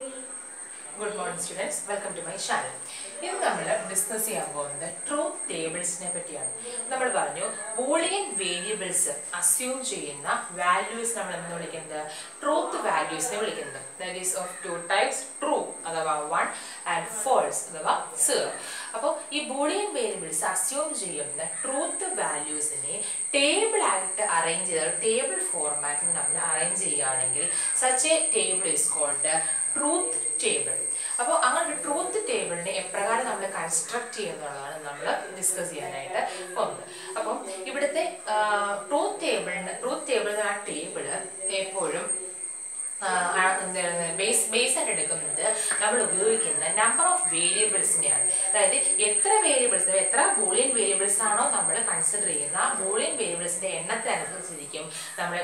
Good morning students, welcome to my channel. Now we will discuss the truth tables. We Boolean variables assume values truth values. That is of two types, true 1 and false 0. So, this Boolean variables assume truth values in table arrange table format arrange such a table is called truth table. So, we truth table construct discuss truth table is a table base number of variables. That is, variables, Boolean variables consider Boolean variables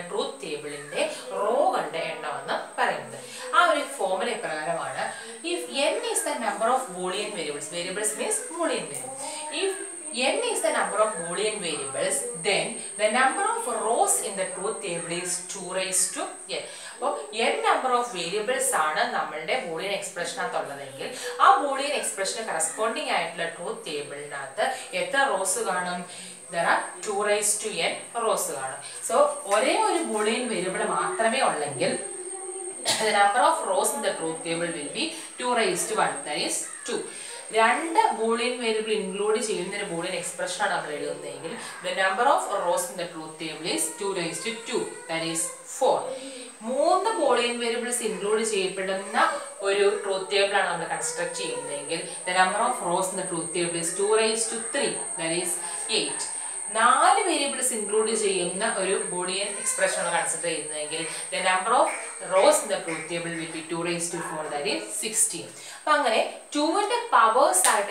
truth table row formula. If n is the number of Boolean variables, variables means Boolean variables. If n is the number of Boolean variables, then the number of rows in the truth table is 2 raised to n. So, n number of variables are the Boolean expression. That Boolean expression corresponding to the truth table. There are 2 raised to n rows. So, one Boolean variable the number of rows in the truth table will be 2 raised to 1, that is 2. Two Boolean variable include the Boolean expression. The number of rows in the truth table is 2 raised to 2, that is 4. More Boolean variables include the truth table construct. The number of rows in the truth table is 2 raised to 3, that is 8. 4 variables include the Boolean expression. The number of rows in the truth table will be 2 raised to 4, that is 16. So, 2 powers are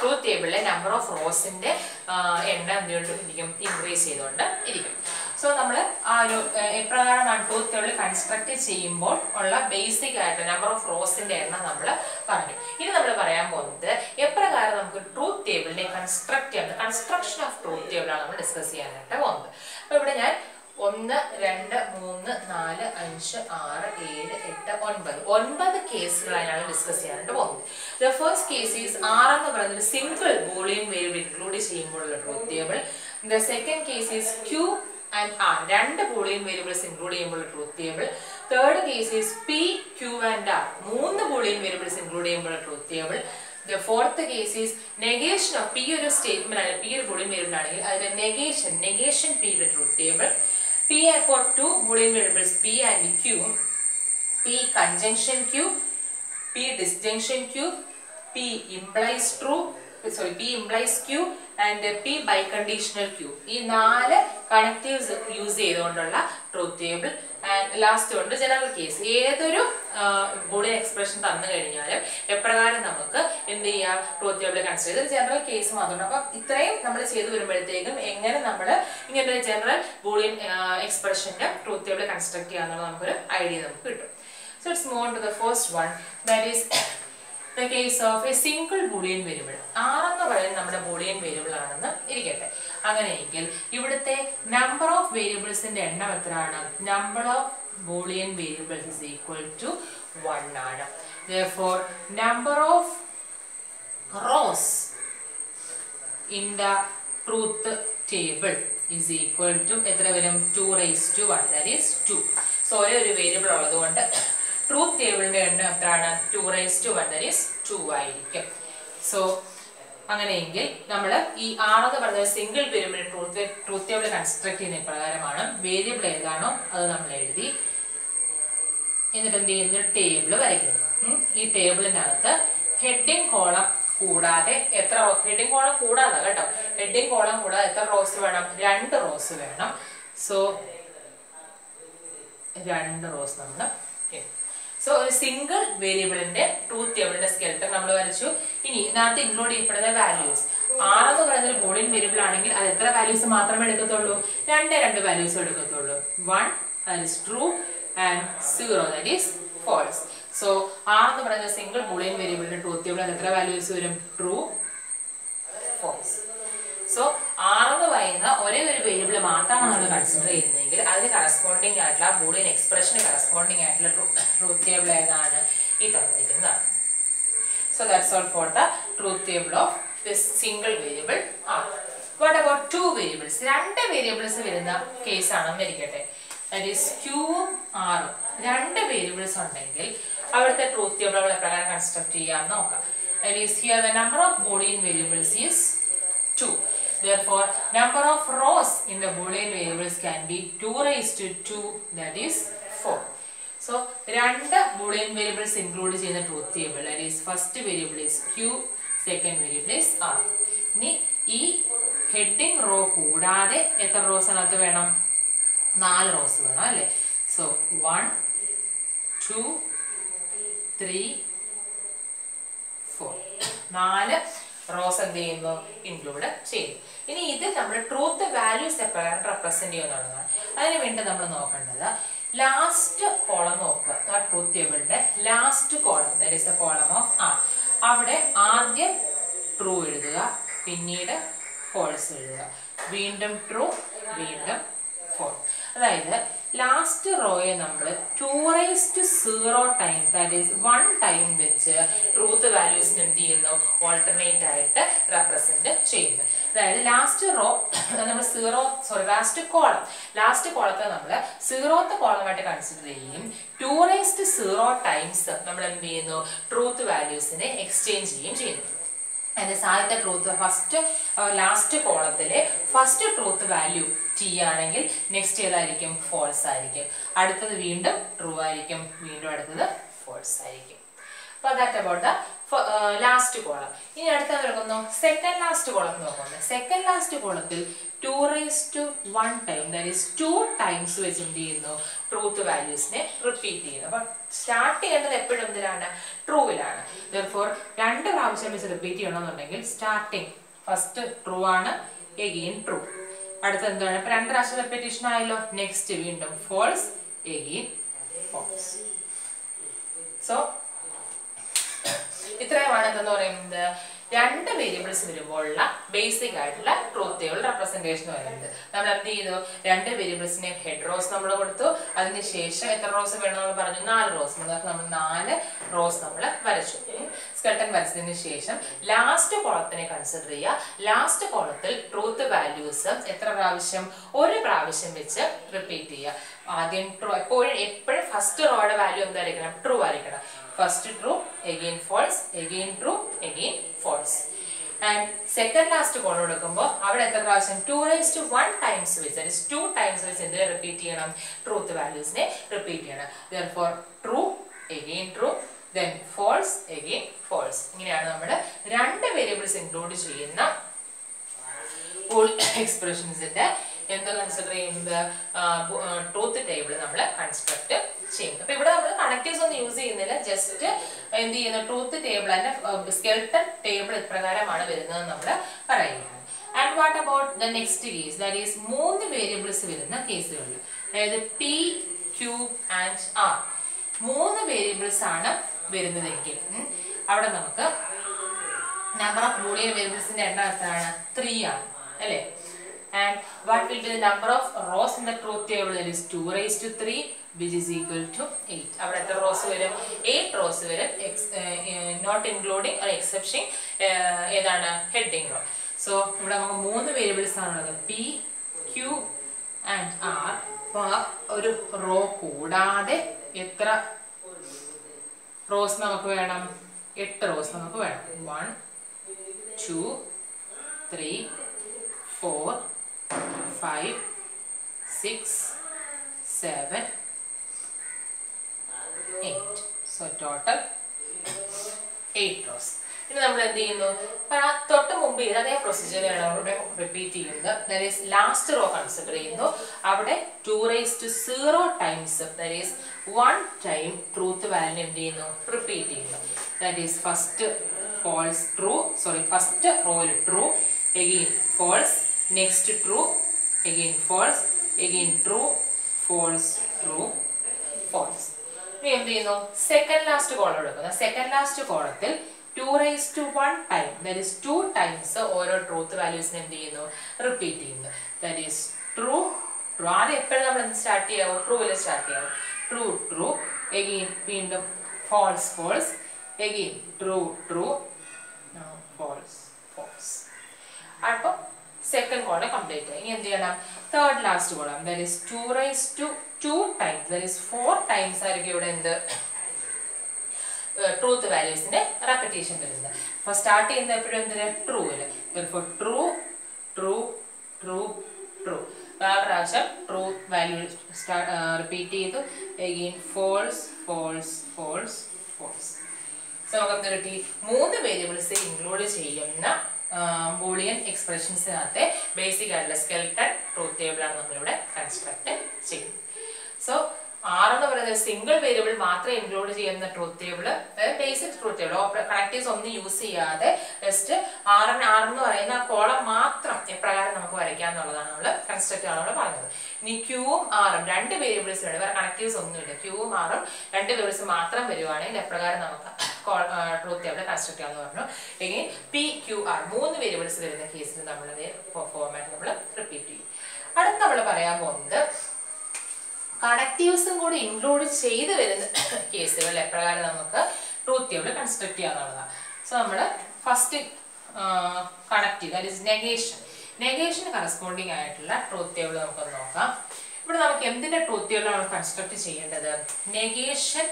truth table number of rows in the increase. So, we will truth table construct basic number of rows in the truth table construct construction of truth table discuss. 1, 2, 3, 4, 5, 6, 7, 8, 9 cases discuss. The first case is R single Boolean variable included truth table. The second case is Q and R, 2 Boolean variables included truth table. Third case is P, Q and R, 3 Boolean variables included truth table. The fourth case is negation of P statement and P Boolean variable negation P truth table. P for 2 Boolean variables P and Q, P conjunction Q, P disjunction Q, P implies true, P implies Q and P biconditional Q. These 4 connectives use the truth table. And last one, general case. This Boolean expression is truth table consider general case. General Boolean expression truth table construct idea. So let's move on to the first one, that is the case of a single Boolean variable. R is a Boolean variable. Number of variables in the number of Boolean variables is equal to 1. Therefore, number of rows in the truth table is equal to 2 raised to 1, that is 2. So, a variable truth table 2 raised to 1, that is 2. So, we will single variable truth table construct variable table. This table heading column heading column rows 2 rows. So 2 rows. So, a single variable in the truth table skeleton we include the values. R is a Boolean variable, that values are 2 values. 1 that is true and 0 that is false. So, R is a single Boolean variable in the truth table, that values are true, false. So, R is a variable മാത്രമാണ് നമ്മൾ consider ചെയ്യുന്നതെങ്കിൽ അതിന് corresponding ആയിട്ടുള്ള Boolean എക്സ്പ്രഷന് corresponding ആയിട്ടുള്ള truth table ഏതാണ്? ഈ തന്നിരിക്കുന്നതാണ്. So that's all for the truth table of this single variable R. What about two variables? രണ്ട് variables വരുന്ന കേസ് ആണെന്ന് ഇരിക്കട്ടെ. That is Q ഉം R ഉം രണ്ട് വേരിയബിൾസ് ഉണ്ടെങ്കിൽ അവിടുത്തെ ട്രൂത്ത് ടേബിൾ നമ്മൾ എപ്രകാരം കൺസ്ട്രക്ട് ചെയ്യാമെന്ന് നോക്കാം. That is here the number of Boolean variables is 2. Therefore, number of rows in the Boolean variables can be 2 raised to 2, that is 4. So, രണ്ട് Boolean variables include in the truth table. That is, first variable is Q, second variable is R. ഇനി ഈ heading row കൂടാതെ എത്ര rows അതിനകത്ത് വേണം? 4 rows വേണം അല്ലേ? So, 1, 2, 3, 4. 4 rows എന്ത് ചെയ്യുന്നു? ഇൻക്ലൂഡ് ചെയ്യും. ഇനി ഇത് നമ്മൾ ട്രൂത്ത് വാല്യൂസ് എപ്രകാരം റെപ്രസെന്റ് ചെയ്യുന്നതാണ്. അതിന് വേണ്ടി നമ്മൾ നോക്കേണ്ടത് ലാസ്റ്റ് കോളം നോക്കുക. ആ ട്രൂത്ത് ടേബിളിന്റെ last column, that is the column of R. അവിടെ ആദ്യം ട്രൂ എഴുതുക, പിന്നീട് ഫോൾസ് എഴുതുക, വീണ്ടും ട്രൂ, വീണ്ടും ഫോൾസ്. അതായത് ലാസ്റ്റ് റോയെ നമ്മൾ 2 raised to 0 times, that is 1 time വെച്ച് ട്രൂത്ത് വാല്യൂസിന് എന്ത് ചെയ്യുന്നു? ഓൾട്ടർനേറ്റ് ആയിട്ട് റെപ്രസെന്റ് ചെയ്യുന്നു. അതായത് ലാസ്റ്റ് റോ നമ്മൾ ലാസ്റ്റ് കോളത്തെ നമ്മൾ 0th കോളമായിട്ട് കൺസിഡർ ചെയ്യും. 2 raised to 0 ടൈംസ് നമ്മൾ എന്ത് ചെയ്യുന്നു? ട്രൂത്ത് വാല്യൂസിനെ എക്സ്ചേഞ്ച് ചെയ്യുന്നു. അതിന്റെ ആദ്യത്തെ ട്രൂത്ത് ലാസ്റ്റ് കോളത്തിലെ ഫസ്റ്റ് ട്രൂത്ത് വാല്യൂ T ആണെങ്കിൽ നെക്സ്റ്റ് ഏതായിരിക്കും? ഫോൾസ് ആയിരിക്കും. അടുത്തത് വീണ്ടും ട്രൂ ആയിരിക്കും, വീണ്ടും അടുത്തത് ഫോൾസ് ആയിരിക്കും. അപ്പോൾ that about the last column. ഇനി അടുത്ത നോക്കുന്നു സെക്കൻഡ് ലാസ്റ്റ് കോളം നോക്കുന്നത്. സെക്കൻഡ് ലാസ്റ്റ് കോളത്തിൽ 2 raised to 1 time, that is 2 times വെച്ച് എന്ത് ചെയ്യുന്നു? ട്രൂത്ത് വാല്യൂസിനെ റിപ്പീറ്റ് ചെയ്യുന്നു. അപ്പൊ സ്റ്റാർട്ട് ചെയ്യേണ്ടത് എപ്പോഴും എന്തിനാണ്? ട്രൂവിലാണ്. Therefore 2 പ്രാവശ്യം വെച്ച് റിപ്പീറ്റ് ചെയ്യണമെന്നുണ്ടെങ്കിൽ സ്റ്റാർട്ടിങ് ഫസ്റ്റ് ട്രൂ ആണ്, എഗെയിൻ ട്രൂ. അടുത്ത എന്താണ്? ഇപ്പൊ 2 പ്രാവശ്യം റിപ്പീറ്റേഷൻ ആയല്ലോ, നെക്സ്റ്റ് വീണ്ടും ഫോൾസ്, എഗെയിൻ ഫോൾസ്. സോ ഇത്രയുമാണ് എന്തെന്ന് പറയുന്നത് രണ്ട് വേരിയബിൾസ് വരുമ്പോഴുള്ള ബേസിക് ആയിട്ടുള്ള ട്രൂത്ത് ടേബിൾ റെപ്രസെന്റേഷൻ വരുന്നത്. നമ്മൾ എന്ത് ചെയ്തു? രണ്ട് വേരിയബിൾസിനെ ഹെഡ് റോസ് നമ്മൾ കൊടുത്തു. അതിനുശേഷം എത്ര റോസ് വേണമെന്ന് പറഞ്ഞു? 4 റോസ്. നമ്മൾ 4 റോസ് നമ്മൾ വരച്ചു. സ്കെൽട്ടൺ വരച്ചതിന് ശേഷം ലാസ്റ്റ് കോളത്തിനെ കൺസിഡർ ചെയ്യുക. ലാസ്റ്റ് കോളത്തിൽ ട്രൂത്ത് വാല്യൂസ് എത്ര പ്രാവശ്യം? 1 പ്രാവശ്യം വെച്ച് റിപ്പീറ്റ് ചെയ്യുക. ആദ്യം ട്രൂ, എപ്പോഴും ഫസ്റ്റ് റോയുടെ വാല്യൂ എന്തായിരിക്കണം? ട്രൂ ആയിരിക്കണം. First true, again false, again true, again false. And second last column എടുക്കുമ്പോൾ അവിടെ എത്ര പ്രാവശ്യം? 2 raised to 1 ടൈംസ് വെച്ച്, that is 2 ടൈംസ് വെച്ച് എന്തിനെ റിപ്പീറ്റ് ചെയ്യണം? ട്രൂത്ത് വാല്യൂസിനെ റിപ്പീറ്റ് ചെയ്യണം. Therefore true, again true, then false, again false. ഇങ്ങനെയാണ് നമ്മൾ രണ്ട് വേരിയബിൾസ് ഇൻക്ലൂഡ് ചെയ്യുന്ന എക്സ്പ്രഷൻസിന്റെ എന്ത് കൺസിഡർ ചെയ്യുന്നത്? ട്രൂത്ത് ടേബിൾ നമ്മൾ കൺസ്ട്രക്ട് ചെയ്യുന്നത്. അപ്പൊ ഇവിടെ നമ്മൾ കണക്റ്റീവ്സ് ഒന്നും യൂസ് ചെയ്യുന്നില്ല, ജസ്റ്റ് എന്ത് ചെയ്യുന്ന ട്രൂത്ത് ടേബിൾ അതിന്റെ സ്കെൽട്ടൺ ടേബിൾ ഇപ്രകാരമാണ് വരുന്നത് നമ്മൾ പറയുകയാണ്. And what about the next case, that is 3 variables വരുന്ന കേസുകളിൽ, അതായത് P, Q and R 3 variables ആണ് വരുന്നതെങ്കിൽ അവിടെ നമുക്ക് നമ്പർ ഓഫ് ബൂളിയൻ വേരിയബിൾസിന്റെ എണ്ണം എത്രയാണ്? 3 ആണ് അല്ലേ? And what will be the number of rows in the truth table? That is 2 raised to 3, which is equal to 8. അവിടെ എത്ര റോസ് വരും? 8 റോസ് വരും, നോട്ട് ഇൻക്ലൂഡിങ് or exception ഏതാണ്? Heading row. സോ ഇവിടെ നമുക്ക് 3 വേരിയബിൾസ് ആണുള്ളത്, P, Q ആൻഡ് R. അപ്പോൾ ഒരു റോ കൂടാതെ എത്ര റോസ് നമുക്ക് വേണം? 8 റോസ് നമുക്ക് വേണം. 1, 2, 3, 4, 5, 6, 7, 8. So total 8 rows. ഇനി നമ്മൾ എന്ത് ചെയ്യുന്നു? തൊട്ട് മുമ്പ് അതേ പ്രൊസീജിയറാണ് അവിടെ റിപ്പീറ്റ് ചെയ്യുന്നത്. That is last row consider ചെയ്യുന്നു. അവിടെ 2 raised to 0 times, that is 1 time truth value എന്ത് ചെയ്യുന്നു? റിപ്പീറ്റ് ചെയ്യുന്നു. That is first false true, first റോയിൽ true, again false, next true, again false, again true, false, true, false. ഇനി എന്ത് ചെയ്യുന്നു? Second last column എടുക്കുന്നു. സെക്കൻഡ് ലാസ്റ്റ് കോളത്തിൽ 2 raised to 1 time, that is 2 times ഓരോ ട്രൂത്ത് വാല്യൂസിനെ എന്ത് ചെയ്യുന്നു? റിപ്പീറ്റ് ചെയ്യുന്നു. That is true, true. ആദ്യം എപ്പോഴും നമ്മൾ എന്ത് സ്റ്റാർട്ട് ചെയ്യാവോ? ട്രൂവിൽ സ്റ്റാർട്ട് ചെയ്യാവോ? ട്രൂ ട്രൂ, എഗെയിൻ വീണ്ടും false false, again true true, now false false. അപ്പോൾ സെക്കൻഡ് കോളം കംപ്ലീറ്റ് ആയി. ഇനി എന്ത് ചെയ്യണം? Third last column, that is 2 raised to 2 times, that is 4 times ആയിരിക്കും ഇവിടെ എന്ത് ട്രൂത്ത് വാല്യൂസിന്റെ റെപ്പിറ്റേഷൻ വരുന്നത്. അപ്പോൾ സ്റ്റാർട്ട് ചെയ്യുന്നത് എപ്പോഴും എന്തിന്? ട്രൂവില്. therefore true true true true, 4 പ്രാവശ്യം ട്രൂ വാല്യൂ റിപ്പീറ്റ് ചെയ്തു. again false false false false. So നമുക്ക് എന്ത് കിട്ടി? 3 വേരിയബിൾസ് ഇൻക്ലൂഡ് ചെയ്യുന്ന ബൂളിയൻ എക്സ്പ്രഷൻസിനകത്തെ ബേസിക് ആയിട്ടുള്ള സ്കെൽട്ടൺ ട്രൂത്ത് ടേബിൾ ആണ് നമ്മളിവിടെ കൺസ്ട്രക്ട് ചെയ്യുന്നത്. സോ R എന്ന് പറയുന്നത് സിംഗിൾ വേരിയബിൾ മാത്രമേ ഇൻക്ലൂഡ് ചെയ്യുന്ന ട്രൂത്ത് ടേബിൾ, അതായത് ബേസിക് ട്രൂത്ത് ടേബിൾ, കണക്റ്റീവ്സ് ഒന്നും യൂസ് ചെയ്യാതെ ജസ്റ്റ് R എന്ന് പറയുന്ന ആ കോളം മാത്രം എപ്രകാരം നമുക്ക് വരയ്ക്കാം എന്നുള്ളതാണ് നമ്മൾ കൺസ്ട്രക്ട് ആണ് നമ്മൾ പറഞ്ഞത്. ഇനി ക്യൂവും ആറും 2 വേരിയബിൾസ് ഉണ്ട്, വേറെ കണക്റ്റീവ്സ് ഒന്നുമില്ല. ക്യൂവും ആറും 2 വേരിയബിൾസ് മാത്രം വരുവാണെങ്കിൽ എപ്രകാരം നമുക്ക് ട്രൂത്ത് ടേബിൾ കൺസ്ട്രക്ട് ചെയ്യാമെന്ന് പറഞ്ഞു. എങ്കിൽ PQR 3 വേരിയബിൾസ് വരുന്ന കേസിൽ നമ്മളത് ഫോർമാറ്റ് നമ്മൾ റിപ്പീറ്റ് ചെയ്യും. അടുത്ത് നമ്മൾ പറയാൻ പോകുന്നത് കണക്റ്റീവ്സും കൂടി ഇൻക്ലൂഡ് ചെയ്ത് വരുന്ന കേസുകൾ എപ്രകാരം നമുക്ക് ട്രൂത്ത് ടേബിൾ കൺസ്ട്രക്ട് ചെയ്യാന്നുള്ളതാണ്. സോ നമ്മൾ first connective, that is negation. നെഗേഷന് കറസ്പോണ്ടിങ് ആയിട്ടുള്ള ട്രൂത്ത് ടേബിൾ നമുക്കൊന്ന് നോക്കാം. ഇവിടെ നമുക്ക് എന്തിന്റെ ട്രൂത്ത് ടേബിൾ ആണ് കൺസ്ട്രക്ട് ചെയ്യേണ്ടത്? നെഗേഷൻ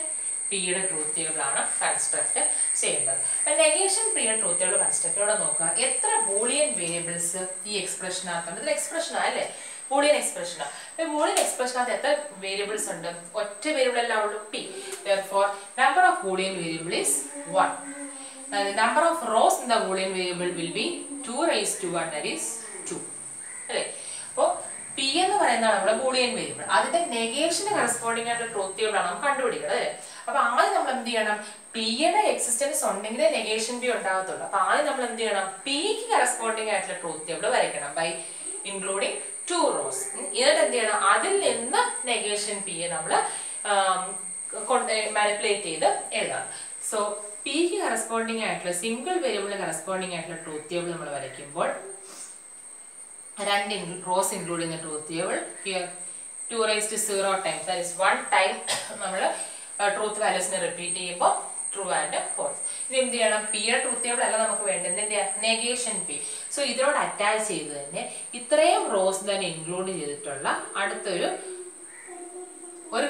പിയുടെ ട്രൂത്ത് ടേബിൾ ആണ് കൺസ്ട്രക്ട് ചെയ്യേണ്ടത്. നെഗേഷൻ പിയുടെ ട്രൂത്ത് ടേബിൾ കൺസ്ട്രക്ട് ഇവിടെ നോക്കുക. എത്ര ബൂളിയൻ വേരിയബിൾസ് ഈ എക്സ്പ്രഷനകത്തുണ്ട്? ഇതൊരു എക്സ്പ്രഷനാ അല്ലേ? ബൂളിയൻ എക്സ്പ്രഷനാണ്. ബൂളിയൻ എക്സ്പ്രഷനകത്ത് എത്ര വേരിയബിൾസ് ഉണ്ട്? ഒറ്റ വേരിയബിൾ അല്ല ഉള്ളൂ, P. therefore number of boolean variable is 1. The number of rows in the boolean variable will be 2 raised to 1, that is 2. അല്ലേ? അപ്പോൾ പി എന്ന് പറയുന്നതാണ് നമ്മുടെ ബൂളിയൻ വേരിയബിൾ. അതിന്റെ നെഗേഷന് കറസ്പോണ്ടിങ് ആയിട്ടുള്ള ട്രൂത്ത് ടേബിൾ ആണ് നമുക്ക് കണ്ടുപിടിക്കുന്നത് അല്ലേ? അപ്പൊ ആദ്യം നമ്മൾ എന്ത് ചെയ്യണം? പിയുടെ എക്സിസ്റ്റൻസ് ഉണ്ടെങ്കിലേ നെഗേഷൻ പി ഉണ്ടാകത്തുള്ളൂ. അപ്പൊ ആദ്യം നമ്മൾ എന്ത് ചെയ്യണം? പിക്ക് കറസ്പോണ്ടിങ് ആയിട്ടുള്ള ട്രൂത്ത് ടേബിൾ വരയ്ക്കണം ബൈ ഇൻക്ലൂഡിങ് 2 rows. എന്നിട്ട് എന്ത് ചെയ്യണം? അതിൽ നിന്ന് നെഗേഷൻ പിയെ നമ്മൾ മാനിപ്പുലേറ്റ് ചെയ്ത് എഴുതാം. സോ പിക്ക് കറസ്പോണ്ടിങ് ആയിട്ടുള്ള സിംഗിൾ വേരിയബിളിന് കറസ്പോണ്ടിങ് ആയിട്ടുള്ള ട്രൂത്ത് ടേബിൾ നമ്മൾ വരയ്ക്കുമ്പോൾ 2 rows ഇൻക്ലൂഡ് ചെയ്യുന്ന truth table here 2 raised to 0 times, that is 1 time നമ്മൾ ട്രൂത്ത് വാല്യൂസിനെ റിപ്പീറ്റ് ചെയ്യുമ്പോൾ ട്രൂ ആൻഡ് ഫോൾസ്. ഇത് എന്ത് ചെയ്യണം? പിയുടെ ട്രൂത്ത് ടേബിൾ അല്ല നമുക്ക് വേണ്ടത്, എന്തിന്റെ? Negation P. സോ ഇതിനോട് അറ്റാച്ച് ചെയ്ത് തന്നെ ഇത്രയും റോസ് തന്നെ ഇൻക്ലൂഡ് ചെയ്തിട്ടുള്ള അടുത്തൊരു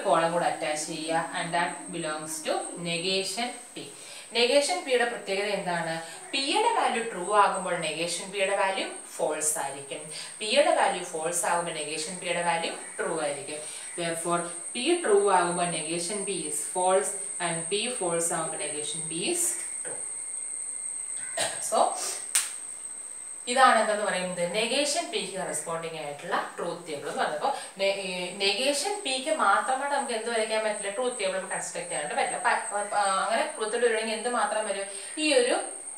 കോളം കൂടെ അറ്റാച്ച് ചെയ്യുക. And that belongs to negation P. Negation പിയുടെ പ്രത്യേകത എന്താണ്? പിയുടെ വാല്യൂ ട്രൂ ആകുമ്പോൾ നെഗേഷൻ പിയുടെ വാല്യൂ ഫോൾസ് ആയിരിക്കും. പിയുടെ വാല്യൂ ഫോൾസ് ആകുമ്പോൾ നെഗേഷൻ പിയുടെ വാല്യൂ ട്രൂ ആയിരിക്കും. therefore p true ആകുമ്പോൾ നെഗേഷൻ p is false and p false ആകുമ്പോൾ നെഗേഷൻ p is true. സോ ഇതാണ് എന്തെന്ന് പറയുന്നത് നെഗേഷൻ പിക്ക് കറസ്പോണ്ടിങ് ആയിട്ടുള്ള ട്രൂത്ത് ടേബിൾ എന്ന് പറയുന്നത്. അപ്പോൾ നെഗേഷൻ പിക്ക് മാത്രമായിട്ട് നമുക്ക് എന്ത് വരയ്ക്കാൻ പറ്റില്ല? ട്രൂത്ത് ടേബിൾ കൺസ്ട്രക്ട് ചെയ്യാനായിട്ട് പറ്റില്ല. അങ്ങനെ ട്രൂത്ത് ടേബിൾ വരുമെങ്കിൽ എന്ത് മാത്രം വരും? ഈ ഒരു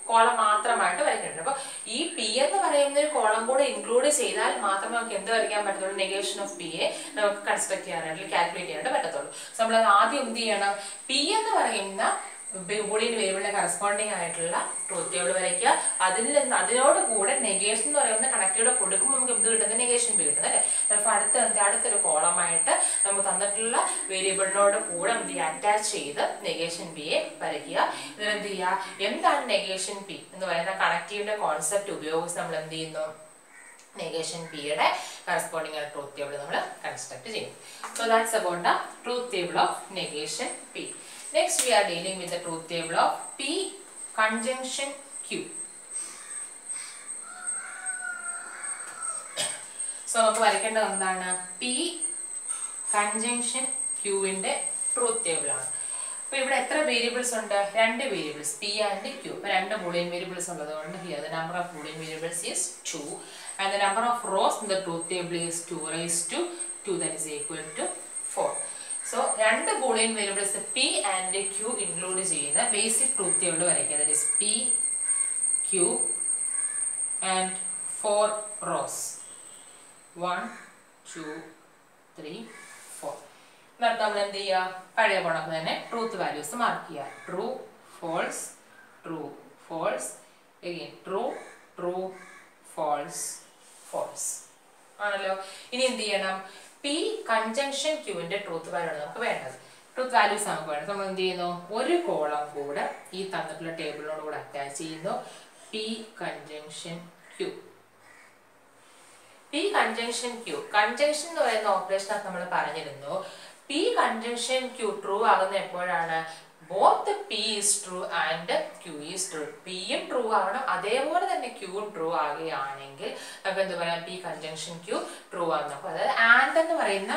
കോളം മാത്രമായിട്ട് വരയ്ക്കുന്നുണ്ട്. അപ്പോൾ ഈ പി എന്ന് പറയുന്ന ഒരു കോളം കൂടെ ഇൻക്ലൂഡ് ചെയ്താൽ മാത്രമേ നമുക്ക് എന്ത് വരയ്ക്കാൻ പറ്റത്തുള്ളൂ? നെഗേഷൻ ഓഫ് പിയെ നമുക്ക് കൺസ്ട്രക്ട് ചെയ്യാനായിട്ട് കാൽക്കുലേറ്റ് ചെയ്യാനായിട്ട് പറ്റത്തുള്ളൂ. സോ നമ്മൾ ആദ്യം എന്ത് ചെയ്യണം? പി എന്ന് പറയുന്ന ബൂളിയൻ വേരിയബിളിന് കറസ്പോണ്ടിങ് ആയിട്ടുള്ള ട്രൂത്ത് ടേബിൾ വരയ്ക്കുക. അതിനോട് കൂടെ നെഗേഷൻ എന്ന് പറയുന്ന കണക്റ്റീവ് കൊടുക്കുമ്പോൾ നമുക്ക് എന്ത് കിട്ടുന്നത്? നെഗേഷൻ പി കിട്ടുന്നത് അല്ലേ? ചിലപ്പോൾ അടുത്തൊരു കോളമായിട്ട് നമുക്ക് തന്നിട്ടുള്ള വേരിയബിളിനോട് കൂടെ എന്ത് ചെയ്യുക? അറ്റാച്ച് ചെയ്ത് നെഗേഷൻ പിയെ വരയ്ക്കുക. ഇതിനെന്ത് ചെയ്യുക? എന്താണ് നെഗേഷൻ പി എന്ന് പറയുന്ന കണക്റ്റീവിന്റെ കോൺസെപ്റ്റ് ഉപയോഗിച്ച് നമ്മൾ എന്ത് ചെയ്യുന്നു? നെഗേഷൻ പിയുടെ കറസ്പോണ്ടിങ് ആയ ട്രൂത്ത് ടേബിൾ നമ്മൾ കൺസ്ട്രക്ട് ചെയ്യും. So that's about the truth table of negation P. Next we are dealing with the truth table of P conjunction Q. So നമുക്ക് വരയ്ക്കേണ്ടത് എന്താണ്? P conjunction Q ന്റെ ട്രൂത്ത് ടേബിൾ ആണ്. അപ്പോൾ ഇവിടെ എത്ര വേരിയബിൾസ് ഉണ്ട്? 2 വേരിയബിൾസ് P and Q. അപ്പോൾ 2 Boolean variables ഉള്ളതുകൊണ്ട് here the number of boolean variables is 2 and the number of rows in the truth table is 2 raised to 2, that is equal to 4. So 2 boolean variables P and Q include ചെയ്യുന്ന basic truth table വരയ്ക്കുക. That is P, Q and 4 rows. 1, 2, 3, 4. എന്നിട്ട് നമ്മൾ എന്ത് ചെയ്യുക? പഴയ പോണപ്പോൾ തന്നെ truth values mark ചെയ്യുക. True, false, true, false, again true, true, false, false ആണല്ലോ. ഇനി എന്ത് ചെയ്യണം? പി കൺജങ്ഷൻ ക്യൂവിന്റെ ട്രൂത്ത് വാല്യൂ ആണ് നമുക്ക് വേണ്ടത്. ട്രൂത്ത് വാല്യൂസ് നമുക്ക് വേണ്ടത്. നമ്മൾ എന്ത് ചെയ്യുന്നു, ഒരു കോളം കൂടെ ഈ തന്നിട്ടുള്ള ടേബിളിനോട് കൂടെ അറ്റാച്ച് ചെയ്യുന്നു. P conjunction Q. P conjunction Q, conjunction എന്ന് പറയുന്ന ഓപ്പറേഷൻ നമ്മൾ പറഞ്ഞിരുന്നു. പി കൺജങ്ഷൻ ക്യൂ ട്രൂ ആകുന്ന എപ്പോഴാണ്, both P is true and Q is true. പിയും ട്രൂ ആവണം, അതേപോലെ തന്നെ ക്യൂവും ട്രൂ ആകുകയാണെങ്കിൽ നമുക്ക് എന്ത് പറയാം, പി കൺജങ്ഷൻ ക്യൂ ട്രൂ ആകുന്നു. അപ്പൊ അതായത് ആൻഡ് എന്ന് പറയുന്ന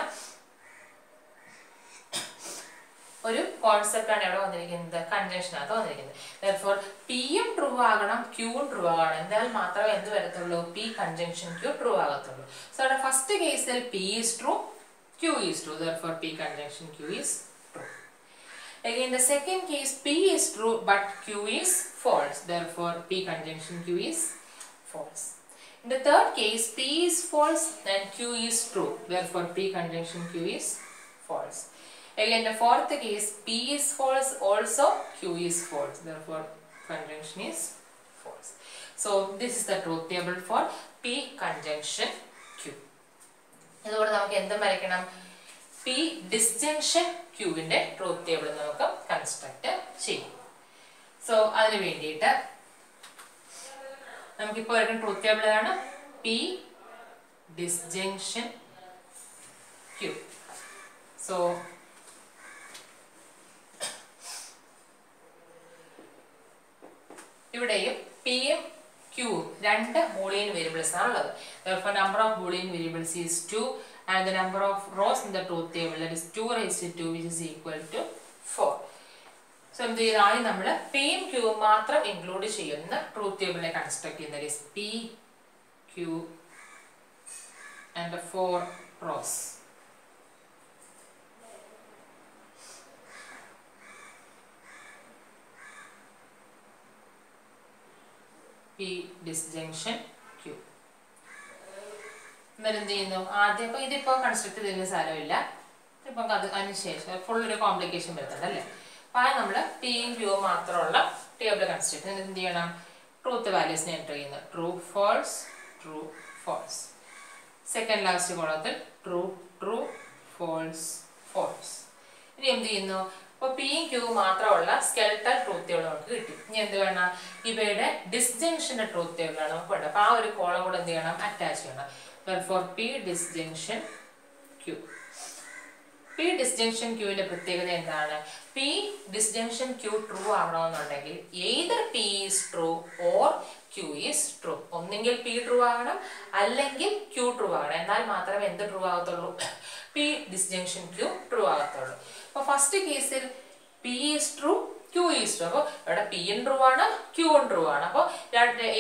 ഒരു കോൺസെപ്റ്റ് ആണ് എവിടെ വന്നിരിക്കുന്നത്, കൺജങ്ഷനകത്ത് വന്നിരിക്കുന്നത്. therefore പിയും ട്രൂ ആകണം, ക്യൂവും ട്രൂ ആകണം, എന്നാൽ മാത്രമേ എന്ത് വരത്തുള്ളൂ, പി കൺജങ്ഷൻ ക്യൂ ട്രൂ ആകത്തുള്ളൂ. സോ അവിടെ ഫസ്റ്റ് കേസിൽ P is true, Q is true, therefore P conjunction Q is true. Again the second case, P is true but Q is false, therefore P conjunction Q is false. In the third case, P is false and Q is true, therefore P conjunction Q is false. Again the fourth case, P is false also, Q is false, therefore conjunction is false. So this is the truth table for P conjunction Q. ഇതുകൊണ്ട് നമുക്ക് എന്തും വരയ്ക്കണം, P disjunction ക്യൂവിന്റെ truth table നമുക്ക് construct ചെയ്യും. So അതിന് വേണ്ടിയിട്ട് നമുക്കിപ്പോൾ വരയ്ക്കുന്ന ട്രൂത്ത് ടേബിൾ ആണ് പി ഡിസ്ജങ്ഷൻ ക്യൂ. സോ ഇവിടെയും പിയും ക്യൂവും രണ്ട് ബൂളിയൻ വേരിയബിൾസ് ആണുള്ളത്. therefore number of boolean variables is 2 and the number of rows in the truth table, that is 2 raised to 2, which is equal to 4. So എന്ത് ചെയ്താൽ നമ്മൾ പിയും ക്യൂവും മാത്രം ഇൻക്ലൂഡ് ചെയ്യുന്ന ട്രൂത്ത് ടേബിളിനെ കൺസ്ട്രക്ട് ചെയ്യുന്നത് is p, q and 4 rows. P disjunction Q. എന്നിട്ട് എന്ത് ചെയ്യുന്നു, ആദ്യം ഇപ്പോൾ ഇതിപ്പോൾ കൺസ്ട്രക്ട് ചെയ്യുന്ന സാരമില്ല, ഇപ്പം അത് അതിനുശേഷം ഫുൾ ഒരു കോംപ്ലിക്കേഷൻ വരുന്നുണ്ട് അല്ലേ. അപ്പോൾ അത് നമ്മൾ പിയും ക്യൂവും മാത്രമുള്ള ടേബിൾ കൺസ്ട്രക്ട് ചെയ്ത് എന്ത് ചെയ്യണം, ട്രൂത്ത് വാല്യൂസിനെ എൻ്റർ ചെയ്യുന്നു. True false, true false. Second last കോളത്തിൽ ട്രൂ ട്രൂ ഫോൾസ് ഫോൾസ്. ഇനി എന്ത് ചെയ്യുന്നു, അപ്പോൾ പിയും ക്യൂവും മാത്രമുള്ള സ്കെൽട്ടൽ ട്രൂത്ത് ടേബിൾ നമുക്ക് കിട്ടി. ഇനി എന്ത് വേണം, ഇവയുടെ ഡിസ്ജങ്ഷന്റെ ട്രൂത്ത് ടേബിളാണ് നമുക്ക് വേണ്ടത്. അപ്പോൾ ആ ഒരു കോളം കൂടെ എന്ത് ചെയ്യണം, അറ്റാച്ച് ചെയ്യണം. therefore p disjunction q. p disjunction q ന്റെ പ്രത്യേകത എന്താണ്, p disjunction q ട്രൂ ആവണമെന്നുണ്ടെങ്കിൽ either p is true or q is true. ഒന്നെങ്കിൽ p ട്രൂ ആകണം അല്ലെങ്കിൽ q ട്രൂ ആകണം, എന്നാൽ മാത്രമേ എന്ത് ട്രൂ ആകത്തുള്ളൂ, p disjunction q ട്രൂ ആകത്തുള്ളൂ. അപ്പോൾ ഫസ്റ്റ് കേസിൽ p is true, Q is true. അപ്പോൾ ഇവിടെ P ട്രൂ ആണ്, Q ട്രൂ ആണ്. അപ്പോൾ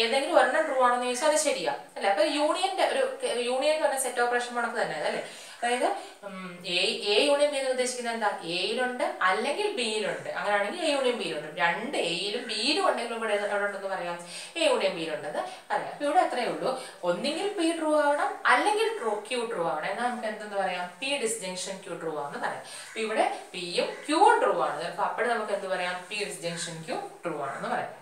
ഏതെങ്കിലും ഒരെണ്ണം ട്രൂ ആണെന്ന് ചോദിച്ചാൽ അത് ശരിയാ അല്ലെ. അപ്പോൾ യൂണിയന്റെ ഒരു യൂണിയൻ എന്ന് പറഞ്ഞ സെറ്റ് ഓപ്പറേഷൻ കണക്ക് തന്നെ അല്ലേ. അതായത് എ യൂണിയൻ ബി എന്ന് ഉദ്ദേശിക്കുന്നത് എന്താ, എയിലുണ്ട് അല്ലെങ്കിൽ ബിയിലുണ്ട്. അങ്ങനെയാണെങ്കിൽ എ യൂണിയൻ ബിയിലുണ്ട്. രണ്ട് എയിലും ബിയിലും ഉണ്ടെങ്കിലും ഇവിടെ എവിടെ ഉണ്ടെന്ന് പറയാം, എ യൂണിയൻ ബിയിലുണ്ടെന്ന് പറയാം. അപ്പോൾ ഇവിടെ അത്രയേ ഉള്ളൂ, ഒന്നെങ്കിൽ പി ട്രൂ ആവണം അല്ലെങ്കിൽ ക്യൂ ട്രൂ ആവണം. എന്നാൽ നമുക്ക് എന്തെന്ന് പറയാം, പി ഡിസ്ജങ്ഷൻ ക്യൂ ട്രൂ ആണെന്ന് പറയാം. അപ്പോൾ ഇവിടെ പിയും ക്യൂവും ട്രൂ ആണ്, അപ്പോൾ നമുക്ക് എന്ത് പറയാം, പി ഡിസ്ജങ്ഷൻ ക്യൂ ട്രൂ ആണെന്ന് പറയാം.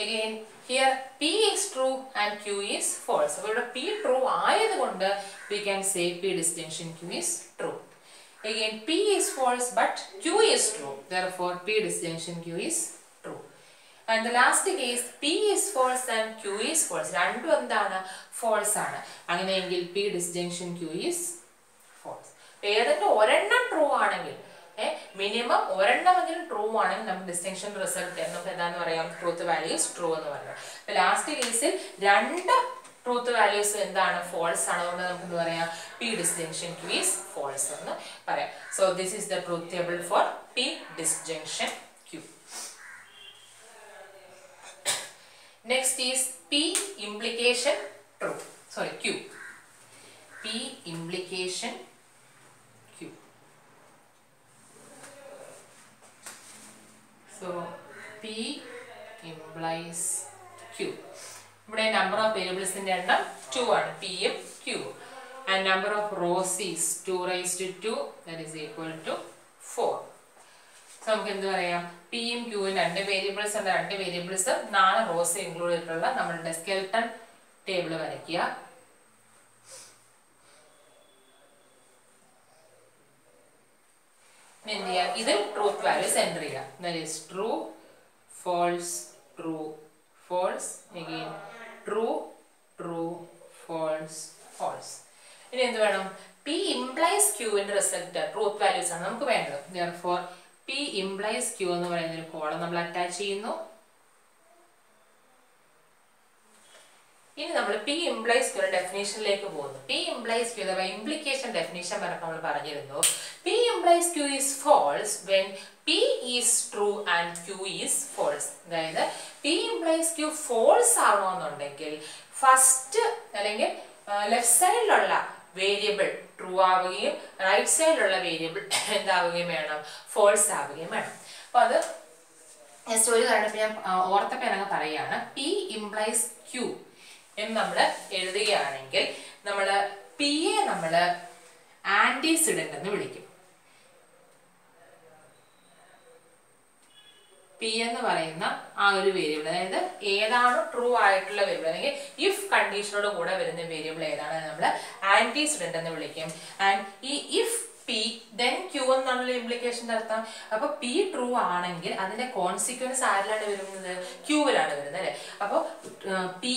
Again here P is true and Q is false. So ഇവിടെ P true ആയതുകൊണ്ട് we can say P disjunction Q is true. Again P is false but Q is true. Therefore P disjunction Q is true. And the last case P is false and Q is false. രണ്ടും എന്താണ്, false ആണ്. അങ്ങനെയെങ്കിൽ P disjunction Q is false. ഏതെങ്കിലും ഒരെണ്ണം true ആണെങ്കിൽ, minimum ഒരെണ്ണമെങ്കിലും true ആണെങ്കിൽ നമുക്ക് distinction result നമുക്ക് എന്താന്ന് പറയാം, ട്രൂത്ത് വാല്യൂസ് ട്രൂ എന്ന് പറയാം. അപ്പോൾ ലാസ്റ്റ് കേസിൽ രണ്ട് ട്രൂത്ത് വാല്യൂസ് എന്താണ്, ഫോൾസ് ആണ്. അതുകൊണ്ട് നമുക്ക് എന്താ പറയാം, P distinction Q is false എന്ന് പറയാം. So this is the truth table for P disjunction Q. Next is P implication true, sorry Q. P implication Q. So P implies Q. ഇവിടെ number of variables in എണ്ണം 2 ആണ്, P യും Q. And number of rows is 2 raised to 2, that is equal to 4. So നമുക്ക് എന്ത് പറയാം, P യും Q യും രണ്ട് വേരിയബിൾസ് ഉണ്ട്, രണ്ട് വേരിയബിൾസ് 4 റോസ് ഇൻക്ലൂഡ് ചെയ്തിട്ടുള്ള നമ്മളുടെ സ്കെൽട്ടൺ ടേബിൾ വരയ്ക്കുക. ഇതിൽ ട്രൂത്ത് വാല്യൂസ് എൻ്റർ ചെയ്യുക. That is true false true false again true true false false. ഇനി എന്ത് വേണം? P implies Q ന്റെ റിസൾട്ട് ട്രൂത്ത് വാല്യൂസ് ആണ് നമുക്ക് വേണ്ടത്. therefore P implies Q എന്ന് പറയുന്ന ഒരു കോളം നമ്മൾ അറ്റാച്ച് ചെയ്യുന്നു. ഇനി നമ്മൾ P implies Q ഡെഫിനേഷനിലേക്ക് പോകുന്നു. P implies Q അഥവാ ഇംപ്ലിക്കേഷൻ ഡെഫിനേഷൻ നമ്മൾ പറഞ്ഞിരുന്നു. P implies Q is false when P is true and Q is false. അതായത് P implies Q false ആവണമെന്നുണ്ടെങ്കിൽ ഫസ്റ്റ് അല്ലെങ്കിൽ ലെഫ്റ്റ് സൈഡിലുള്ള വേരിയബിൾ ട്രൂ ആവുകയും റൈറ്റ് സൈഡിലുള്ള വേരിയബിൾ എന്താവുകയും വേണം? ഫോൾസ് ആവുകയും വേണം. അപ്പോൾ അത് ജസ്റ്റ് ഒരു കാരണം ഞാൻ ഓർത്തപ്പോൾ ഞാനങ്ങ് പറയുകയാണ്. P implies Q എന്ന് നമ്മൾ എഴുതുകയാണെങ്കിൽ നമ്മൾ P യെ നമ്മൾ ആന്റിസിഡന്റ് എന്ന് വിളിക്കും. P എന്ന് പറയുന്ന ആ ഒരു വേരിയബിൾ, അതായത് ഏതാണ് ട്രൂ ആയിട്ടുള്ള വേരിയബിൾ അല്ലെങ്കിൽ ഇഫ് കണ്ടീഷനോട് കൂടെ വരുന്ന വേരിയബിൾ ഏതാണ് നമ്മൾ ആന്റിസിഡന്റ് എന്ന് വിളിക്കും. ആൻഡ് ഈ ഇഫ് P then Q എന്നുള്ള ഇംപ്ലിക്കേഷൻ്റെ അർത്ഥം. അപ്പൊ P ട്രൂ ആണെങ്കിൽ അതിന്റെ കോൺസിക്വൻസ് ആരിലാണ് വരുന്നത്? Qവിലാണ് വരുന്നത് അല്ലെ. അപ്പോൾ P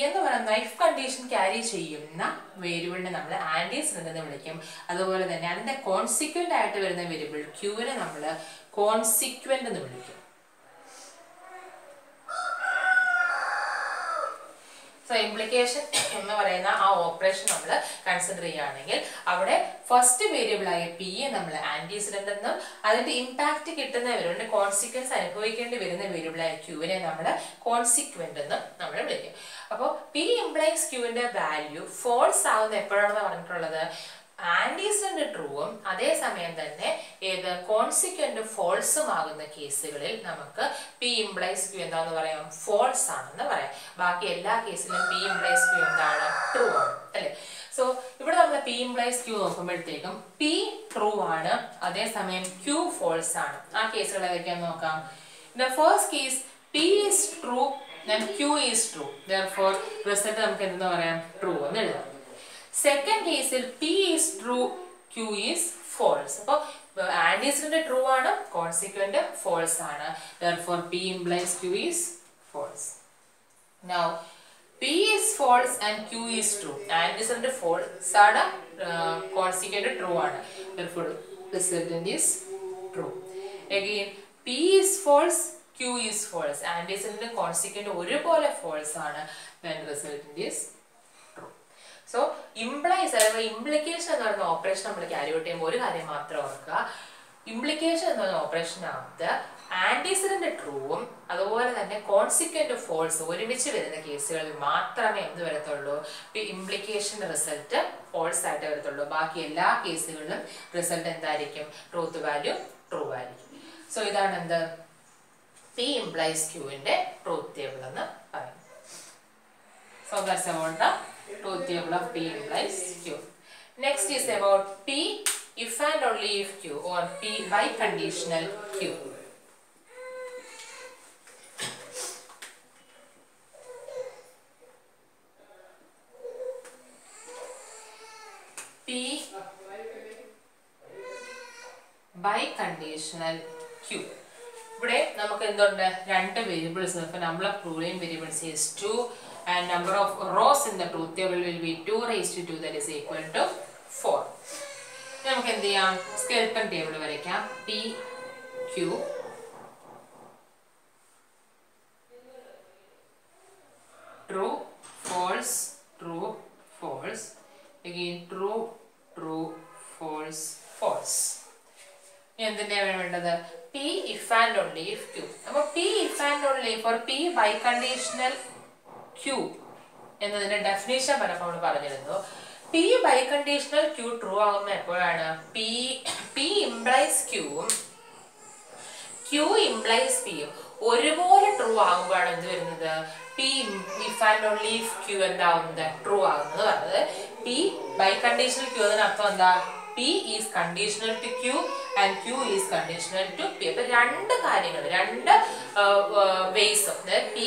എന്ന് പറയുന്ന ഇഫ് കണ്ടീഷൻ ക്യാരി ചെയ്യുന്ന വേരിയബിളിനെ നമ്മൾ ആന്റിസിഡന്റ് എന്ന് വിളിക്കും. അതുപോലെ തന്നെ അതിന്റെ കോൺസിക്വന്റ് ആയിട്ട് വരുന്ന വേരിയബിൾ Qവിനെ നമ്മൾ കോൺസിക്വന്റ് എന്ന് വിളിക്കും. സോ ഇംപ്ലിക്കേഷൻ എന്ന് പറയുന്ന ആ ഓപ്പറേഷൻ നമ്മൾ കൺസിഡർ ചെയ്യുകയാണെങ്കിൽ അവിടെ ഫസ്റ്റ് വേരിയബിൾ ആയ P യെ നമ്മൾ ആന്റിസിഡന്റ് എന്നും അതിന്റെ ഇമ്പാക്ട് കിട്ടുന്ന വേരിയബിളിന്റെ കോൺസിക്വൻസ് അനുഭവിക്കേണ്ടി വരുന്ന വേരിയബിൾ ആയ Qവിനെ നമ്മൾ കോൺസിക്വന്റ് എന്നും നമ്മൾ വിളിക്കും. അപ്പോൾ P ഇംപ്ലൈസ് Qവിന്റെ വാല്യൂ ഫോൾസ് ആവുന്ന എപ്പോഴാണെന്ന് പറഞ്ഞിട്ടുള്ളത്? ആന്റിസിഡന്റ് ട്രൂവും അതേസമയം തന്നെ ഏത് കോൺസിക്വന്റ് ഫോൾസും ആകുന്ന കേസുകളിൽ നമുക്ക് P ഇംപ്ലൈസ് Q എന്താണെന്ന് പറയാം? ഫോൾസ് ആണെന്ന് പറയാം. ബാക്കി എല്ലാ കേസിലും P ഇംപ്ലൈസ് Q എന്താണ്? ട്രൂ ആണ് അല്ലെ. സോ ഇവിടെ നമ്മൾ P ഇംപ്ലൈസ് Q നോക്കുമ്പോഴത്തേക്കും P ട്രൂ ആണ്, അതേസമയം Q ഫോൾസ് ആണ്. ആ കേസുകൾ ഏതൊക്കെയാണെന്ന് നോക്കാം. In the first case P is true then Q is true. therefore result നമുക്ക് എന്തെന്ന് പറയാം? ട്രൂ എന്ന് എഴുതാം. സെക്കൻഡ് കേസിൽ P is true Q is false. അപ്പോൾ ആന്റിസിഡന്റ് ട്രൂ ആണ്, കോൺസിക്വന്റ് ഫോൾസ് ആണ്. therefore P implies Q is false. now P is false and Q is true. Antecedent false ആണ്, കോൺസിക്വന്റ് ട്രൂ ആണ്. therefore resultant is true. again P is false Q is false. Antecedent consequent ഒരുപോലെ false ആണ്. then resultant is so implies അഥവാ implication എന്ന് പറയുന്ന operation നമ്മൾ carry out ചെയ്യുമ്പോൾ ഒരു കാര്യം മാത്രം ഓർക്കുക. ഇംപ്ലിക്കേഷൻ എന്ന് പറയുന്ന ഓപ്പറേഷനകത്ത് ആന്റിസിഡന്റ് ട്രൂവും അതുപോലെ തന്നെ കോൺസിക്വന്റ് ഫോൾസ് ഒരുമിച്ച് വരുന്ന കേസുകളിൽ മാത്രമേ എന്ത് വരത്തുള്ളൂ? ഇംപ്ലിക്കേഷൻ റിസൾട്ട് ഫോൾസ് ആയിട്ട് വരത്തുള്ളൂ. ബാക്കി എല്ലാ കേസുകളിലും റിസൾട്ട് എന്തായിരിക്കും? ട്രൂത്ത് വാല്യൂ ട്രൂ ആയിരിക്കും. സോ ഇതാണ് എന്ത്? P ഇംപ്ലൈസ് Qവിന്റെ ട്രൂത്ത് ടേബിൾ എന്ന് പറയുന്നത്. So that's about the truth table of P implies Q. Next is about P if and only if Q or P biconditional Q. P biconditional Q. ഇവിടെ നമുക്ക് എന്തുണ്ട്? രണ്ട് variables. ഇപ്പോൾ നമ്മൾ Boolean variables is 2 and number of rows in the truth table will be 2 raised to 2 that is equal to 4. നമുക്ക് എന്ത് ചെയ്യാം? Skeleton table വരയ്ക്കാം. P Q true false true false again true true false false. എന്തിനാണ് വേണ്ടത്? P if and only if Q. അപ്പോൾ P if and only for P biconditional Q എന്നതിന്റെ definition പലപ്പോൾ നമ്മൾ പറഞ്ഞിരുന്നു. P biconditional Q ട്രൂ ആകുന്ന എപ്പോഴാണ്? P implies Qവും Q implies Pയും ഒരുപോലെ true ആകുമ്പോഴാണ് എന്ത് വരുന്നത്? P if and only if Q എന്താവുന്നത്? ട്രൂ ആകുന്നത് പറഞ്ഞത്. P biconditional Q എന്നതിന് അർത്ഥം എന്താ? P is conditional to Q and Q is conditional to P. അപ്പോൾ രണ്ട് കാര്യങ്ങൾ, രണ്ട് ways. P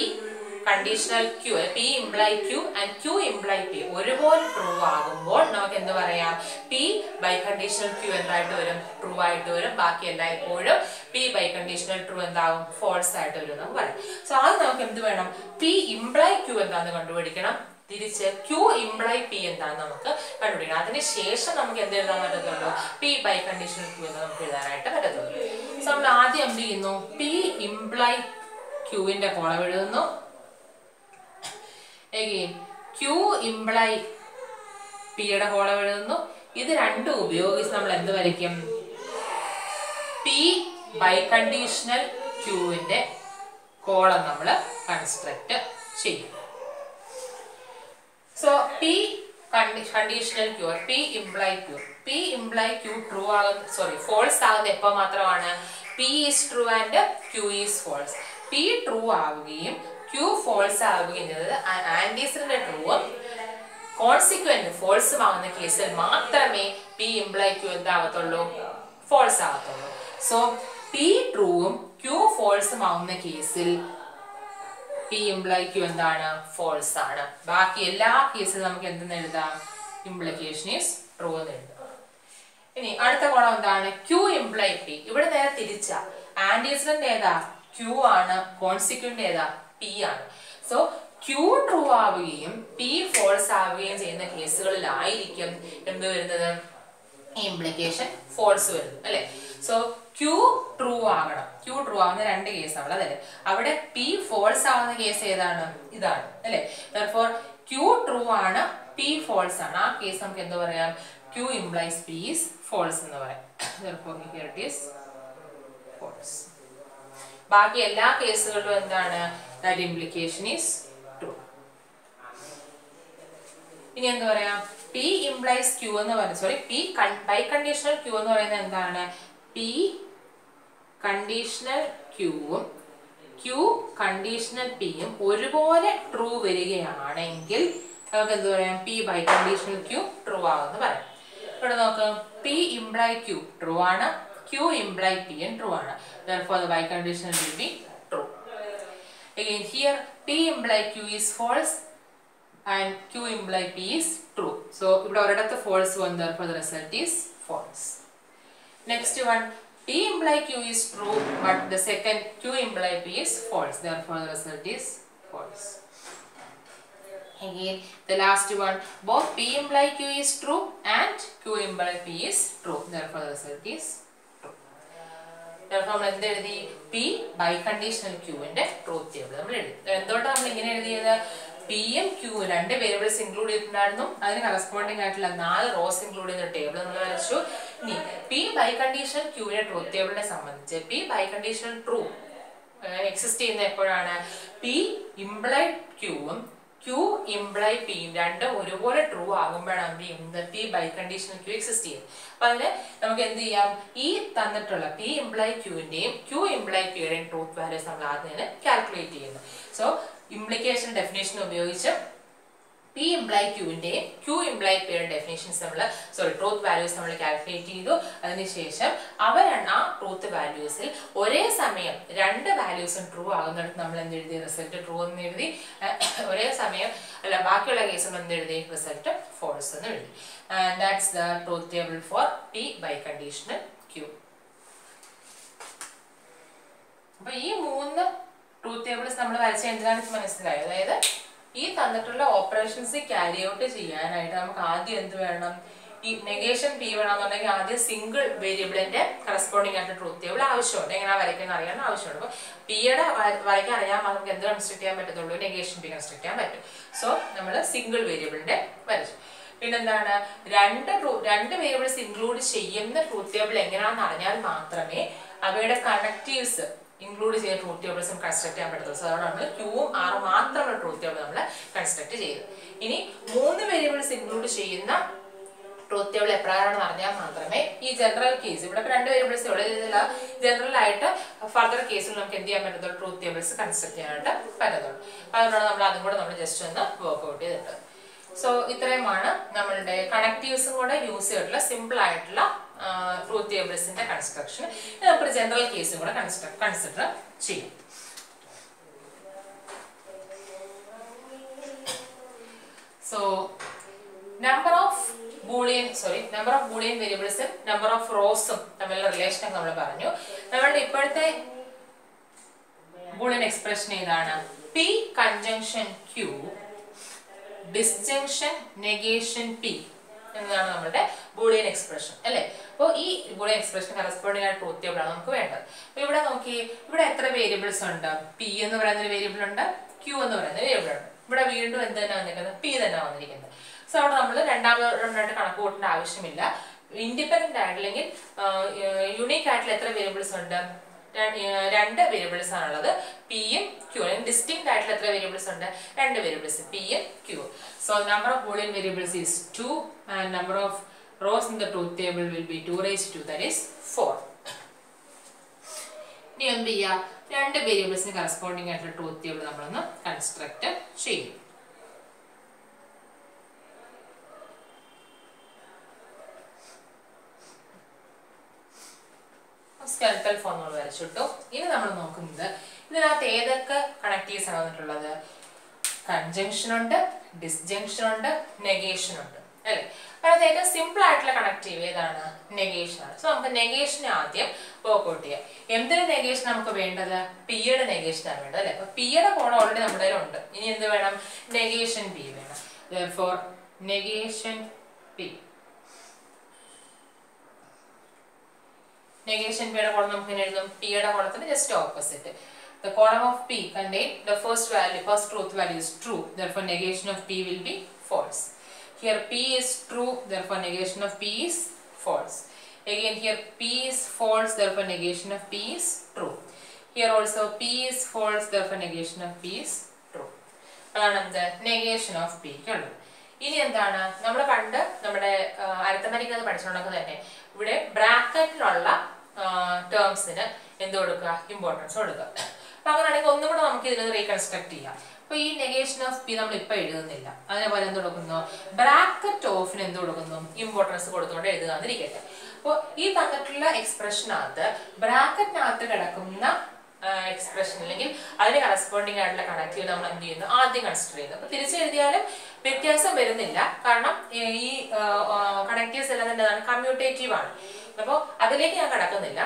conditional Q P imply Q and Q imply P ഒരുപോലെ ട്രൂ ആകുമ്പോൾ നമുക്ക് എന്ത് പറയാം P ബൈ കണ്ടീഷണൽ Q എന്തായിട്ട് വരും ട്രൂ ആയിട്ട് വരും ബാക്കി എല്ലായ്പ്പോഴും P ബൈ കണ്ടീഷണൽ ട്രൂ എന്താവും ഫോൾസ് ആയിട്ട് വരും എന്ന് പറയാം സോ അത് നമുക്ക് എന്ത് വേണം P ഇംപ്ലൈ Q എന്താണെന്ന് കണ്ടുപിടിക്കണം തിരിച്ച് Q ഇംപ്ലൈ P എന്താണെന്ന് നമുക്ക് കണ്ടുപിടിക്കണം അതിനുശേഷം നമുക്ക് എന്ത് എഴുതാൻ പറ്റത്തുള്ളൂ P ബൈ കണ്ടീഷണൽ Q എന്ന് നമുക്ക് എഴുതാനായിട്ട് പറ്റത്തുള്ളൂ സോ നമ്മൾ ആദ്യം എന്ത് ചെയ്യുന്നു P ഇംപ്ലൈ Q ന്റെ കോളം എഴുതുന്നു again Q ഇംപ്ലൈ P യുടെ കോളം എഴുതുന്നു ഇത് രണ്ടും ഉപയോഗിച്ച് നമ്മൾ എന്ത് വരയ്ക്കും P ബൈ കണ്ടീഷണൽ Q ന്റെ കോളം നമ്മൾ കൺസ്ട്രക്ട് ചെയ്യും so P conditional Q or P imply Q P imply Q true ആകുന്ന false ആകുന്ന എപ്പോൾ മാത്രമാണ് P is true and Q is false P true ആവുകയും Q false ആവുകയും ചെയ്തത് ആന്റിസിഡന്റ് ട്രൂവും കോൺസിക്വന്റ് ഫോൾസും ആവുന്ന കേസിൽ മാത്രമേ P imply Q എന്താകത്തുള്ളൂ false ആകത്തുള്ളൂ so P ട്രൂവും Q falseും ആവുന്ന കേസിൽ P imply Q എന്താണ് false ആണ് ബാക്കി എല്ലാ കേസിലും നമുക്ക് എന്തെന്ന് എഴുതാം implication is true എന്ന് എഴുതാം ഇനി അടുത്ത കോളം എന്താണ് Q imply P ഇവിടെ നേരെ തിരിച്ചാ ആന്റിസിഡന്റ് ഏതാ Q ആണ് കോൺസിക്വന്റ് ഏതാ P ആണ് സോ Q true ആവുകയും P false ആവുകയും ചെയ്യുന്ന കേസുകളിലായിരിക്കും എന്ത് വരുന്നത് implication false വരുന്നത് അല്ലേ സോ Q true ആകണം Q true ആവുന്ന രണ്ട് കേസാണ് അല്ലേ അവിടെ P false ആവുന്ന കേസ് ഏതാണ് ഇതാണ് അല്ലേ therefore Q true ആണ് P false ആണ് ആ കേസ് നമുക്ക് എന്ത് പറയാം Q implies P is false എന്ന് പറയാം therefore here it is false ബാക്കി എല്ലാ കേസുകളിലും എന്താണ് that implication is true ഇനി എന്താ പറയാം P implies Q എന്ന് പറയുന്നത് P by conditional Q എന്ന് പറയുന്നത് എന്താണ് P conditional Q ഉം Q conditional P ഉം ഒരുപോലെ ട്രൂ വരികയാണെങ്കിൽ നമുക്ക് എന്ത് പറയാം P by conditional Q true ആകുമെന്ന് പറയാം ഇവിടെ നോക്കാം P imply Q ട്രൂ ആണ് Q imply P and true ആണ് therefore the by conditional will be true again here P imply Q is false and Q imply P is true so ഇവിടെ ഒരിടത്ത് false വന്നു therefore the result is false next one P imply Q is true but the second Q imply P is false therefore the result is false again the last one both P imply Q is true and Q imply P is true therefore the result is true therefore നമ്മൾ എന്ത് എഴുതി P by conditional Q ന്റെ truth table നമ്മൾ എഴുതി എന്തുകൊണ്ടാണ് നമ്മൾ ഇങ്ങനെ എഴുതിയത് P ഉം Q രണ്ട് വേരിയബിൾസ് ഇൻക്ലൂഡ് ചെയ്തിട്ടുണ്ടായിരുന്നു അതിന് കറസ്പോണ്ടിങ് ആയിട്ടുള്ള 4 റോസ് ഇൻക്ലൂഡ് ചെയ്യുന്ന ടേബിൾ നമ്മൾ വരച്ചു ഇനി P ബൈ കണ്ടീഷണൽ Q ന്റെ ട്രൂത്ത് ടേബിളിനെ സംബന്ധിച്ച് P biconditional true exist ചെയ്യുന്ന എപ്പോഴാണ് P ഇംപ്ലൈഡ് Q ഉം Q ഇംപ്ലൈ P രണ്ടും ഒരുപോലെ ട്രൂ ആകുമ്പോഴാണ് P biconditional Q exist ചെയ്യുന്നത് അപ്പൊ അതിന് നമുക്ക് എന്ത് ചെയ്യാം ഈ തന്നിട്ടുള്ള P ഇംപ്ലൈ Q ന്റെയും Q ഇംപ്ലൈ P യുടെയും ട്രൂത്ത് വാല്യൂസ് നമ്മൾ ആദ്യം കാൽക്കുലേറ്റ് ചെയ്യുന്നു സോ implication definition ഉപയോഗിച്ച് P imply Q ന്റെയും Q imply P യുടെ ഡെഫിനിഷൻസ് നമ്മൾ ട്രൂത്ത് വാല്യൂസ് നമ്മൾ കാൽക്കുലേറ്റ് ചെയ്തു അതിനുശേഷം ആ ട്രൂത്ത് വാല്യൂസിൽ ഒരേ സമയം രണ്ട് വാല്യൂസും ട്രൂ ആകുന്നിടത്ത് നമ്മൾ എന്ത് എഴുതി റിസൾട്ട് ട്രൂ എന്ന് എഴുതി ഒരേ സമയം അല്ല ബാക്കിയുള്ള കേസുകൾ എന്ത് എഴുതി റിസൾട്ട് ഫോൾസ് എന്ന് എഴുതി and that's the truth table for P by conditional Q അപ്പോൾ ഈ മൂന്ന് ട്രൂത്ത് ടേബിൾസ് നമ്മൾ വരച്ച എന്തിനാണെന്ന് മനസ്സിലായി അതായത് ഈ തന്നിട്ടുള്ള ഓപ്പറേഷൻസ് ക്യാരി ഔട്ട് ചെയ്യാനായിട്ട് നമുക്ക് ആദ്യം എന്ത് വേണം ഈ നെഗേഷൻ P വേണമെന്നുണ്ടെങ്കിൽ ആദ്യം സിംഗിൾ വേരിയബിളിന്റെ കറസ്പോണ്ടിങ് ആയിട്ട് ട്രൂത്ത് ടേബിൾ ആവശ്യമുണ്ട് എങ്ങനെ വരയ്ക്കാൻ അറിയാൻ ആവശ്യമുണ്ട് അപ്പോൾ Pയുടെ വരയ്ക്കാൻ അറിയാൻ നമുക്ക് എന്ത് കൺസ്ട്രക്ട് ചെയ്യാൻ പറ്റത്തുള്ളൂ നെഗേഷൻ P കൺസ്ട്രക്ട് ചെയ്യാൻ പറ്റും സോ നമ്മൾ സിംഗിൾ വേരിയബിളിന്റെ വരച്ചു പിന്നെന്താണ് രണ്ട് വേരിയബിൾസ് ഇൻക്ലൂഡ് ചെയ്യുന്ന ട്രൂത്ത് ടേബിൾ എങ്ങനെയാണെന്ന് അറിഞ്ഞാൽ മാത്രമേ അവയുടെ കണക്റ്റീവ്സ് include ചെയ്ത ട്രൂത്ത് ടേബിൾസ് കൺസ്ട്രക്ട് ചെയ്യാൻ പറ്റത്തുള്ളൂ സോ അതുകൊണ്ട് നമ്മൾ Qയും Rയും മാത്രമുള്ള ട്രൂത്ത് ടേബിൾ നമ്മൾ കൺസ്ട്രക്ട് ചെയ്തു ഇനി 3 വേരിയബിൾസ് ഇൻക്ലൂഡ് ചെയ്യുന്ന ട്രൂത്ത് ടേബിൾ എപ്രകാരമാണെന്ന് അറിഞ്ഞാൽ മാത്രമേ ഈ ജനറൽ കേസ് ഇവിടെ 2 വേരിയബിൾസ് ഉള്ള ഇതിൽ ജനറൽ ആയിട്ട് ഫർദർ കേസിൽ നമുക്ക് എന്ത് ചെയ്യാൻ പറ്റത്തുള്ളൂ ട്രൂത്ത് ടേബിൾസ് കൺസ്ട്രക്ട് ചെയ്യാനായിട്ട് പറ്റത്തുള്ളൂ അതുകൊണ്ടാണ് നമ്മൾ അതും കൂടെ നമ്മൾ ജസ്റ്റ് ഒന്ന് വർക്ക്ഔട്ട് ചെയ്തിട്ട് സോ ഇത്രയുമാണ് നമ്മളുടെ കണക്റ്റീവ്സും കൂടെ യൂസ് ചെയ്തിട്ടുള്ള സിമ്പിൾ ആയിട്ടുള്ള ട്രൂത്ത് ടേബിൾസിന്റെ കൺസ്ട്രക്ഷൻ നമുക്ക് ജനറൽ കേസും കൂടെ കൺസിഡർ ചെയ്യാം so number of boolean variables number of rows തമ്മിലുള്ള റിലേഷൻ നമ്മൾ പറഞ്ഞു. നമ്മളുടെ ഇപ്പോഴത്തെ ബൂളിയൻ എക്സ്പ്രഷൻ ഏതാണ്? P conjunction Q disjunction negation P എന്നതാണ് നമ്മുടെ ബൂളിയൻ എക്സ്പ്രഷൻ അല്ലേ. അപ്പോൾ ഈ ബൂളിയൻ എക്സ്പ്രഷൻ കറസ്പോണ്ടിങ് ആയിട്ട് ട്രൂത്ത് ടേബിൾ ആണ് നമുക്ക് വേണ്ടത്. അപ്പോൾ ഇവിടെ നോക്കിയേ, ഇവിടെ എത്ര വേരിയബിൾസ് ഉണ്ട്? P എന്ന് പറയുന്ന ഒരു വേരിയബിൾ ഉണ്ട്, Q എന്ന് പറയുന്ന വേരിയബിൾ ഉണ്ട്. ഇവിടെ വീണ്ടും എന്ത് തന്നെ വന്നിരിക്കുന്നത്? P തന്നെ വന്നിരിക്കുന്നത്. സോ അവിടെ നമ്മൾ രണ്ടാമതായിട്ട് കണക്ക് കൂട്ടേണ്ട ആവശ്യമില്ല. ഇൻഡിപെൻഡന്റ് ആയിട്ടില്ലെങ്കിൽ യുണീക്ക് ആയിട്ടുള്ള എത്ര വേരിയബിൾസ് ഉണ്ട്? രണ്ട് വേരിയബിൾസ് ആണുള്ളത്, P യും Q. ഡിസ്റ്റിങ്ക്ട് ആയിട്ടുള്ള എത്ര വേരിയബിൾസ് ഉണ്ട്? രണ്ട് വേരിയബിൾസ്, P യും Q. So number of Boolean variables is 2 and number of rows in the truth table will be 2 raised to 2, that is 4. ഇനി എന്ത് ചെയ്യാം? രണ്ട് വേരിയബിൾസിന് കറസ്പോണ്ടിങ് ആയിട്ടുള്ള ട്രൂത്ത് ടേബിൾ നമ്മളൊന്ന് കൺസ്ട്രക്ട് ചെയ്യും. സ്കെൽട്ടൽ ഫോം നമ്മൾ വരച്ചിട്ടു. ഇനി നമ്മൾ നോക്കുന്നത് ഇതിനകത്ത് ഏതൊക്കെ കണക്റ്റീവ്സ് ആണ് വന്നിട്ടുള്ളത്? കൺജങ്ഷൻ ഉണ്ട്, ഡിസ്ജങ്ഷൻ ഉണ്ട്, നെഗേഷൻ ഉണ്ട് അല്ലേ. അതിനകത്ത് ഏറ്റവും സിമ്പിൾ ആയിട്ടുള്ള കണക്റ്റീവ് ഏതാണ്? നെഗേഷൻ ആണ്. സോ നമുക്ക് നെഗേഷനെ ആദ്യം വർക്ക്ഔട്ട് ചെയ്യാം. എന്തൊരു നെഗേഷൻ നമുക്ക് വേണ്ടത്? പിയുടെ നെഗേഷൻ ആണ് വേണ്ടത് അല്ലെ. അപ്പൊ പിയുടെ കോളം ഓൾറെഡി നമ്മുടെ ഉണ്ട്. ഇനി എന്ത് വേണം? നെഗേഷൻ പി വേണം. therefore negation p. Negation P column നമുക്ക് എഴുതും. P യുടെ കോളത്തിന് just opposite. The column of P contain the first truth value is true. Therefore negation of P will be false. Here P is true. Therefore negation of P is false. Again here P is false. Therefore negation of P is true. Here also P is false. Therefore negation of P is true. അതാണ് എന്ത്? negation of P ക്കുള്ളത്. ഇനി എന്താണ്? നമ്മൾ പണ്ട് നമ്മുടെ arithmetic അത് പഠിച്ചുകൊണ്ടൊക്കെ തന്നെ ഇവിടെ ബ്രാക്കറ്റിലുള്ള ടേംസിന് എന്ത് കൊടുക്കുക? ഇമ്പോർട്ടൻസ് കൊടുക്കുക. അപ്പൊ അങ്ങനെയാണെങ്കിൽ ഒന്നും കൂടെ നമുക്ക് ഇതിൽ റീകൺസ്ട്രക്ട് ചെയ്യാം. അപ്പൊ ഈ നെഗേഷൻ ഓഫ് പി നമ്മൾ ഇപ്പൊ എഴുതുന്നില്ല. അതേപോലെ എന്ത് കൊടുക്കുന്നു? ബ്രാക്കറ്റ് ഓഫിന് എന്ത് കൊടുക്കുന്നു? ഇമ്പോർട്ടൻസ് കൊടുത്തുകൊണ്ട് എഴുതുകയെന്നിരിക്കട്ടെ. അപ്പോൾ ഈ തന്നിട്ടുള്ള എക്സ്പ്രഷനകത്ത് ബ്രാക്കറ്റിനകത്ത് കിടക്കുന്ന എക്സ്പ്രഷൻ അല്ലെങ്കിൽ അതിന് കറസ്പോണ്ടിങ് ആയിട്ടുള്ള കണക്റ്റീവ് നമ്മൾ എന്ത് ചെയ്യുന്നു? ആദ്യം കൺസിഡർ ചെയ്യുന്നു. അപ്പൊ തിരിച്ചെഴുതിയാലും വ്യത്യാസം വരുന്നില്ല. കാരണം ഈ കണക്റ്റീവ്സ് എല്ലാം തന്നെ കമ്മ്യൂട്ടേറ്റീവ് ആണ്. അപ്പോൾ അതിലേക്ക് ഞാൻ കടക്കുന്നില്ല.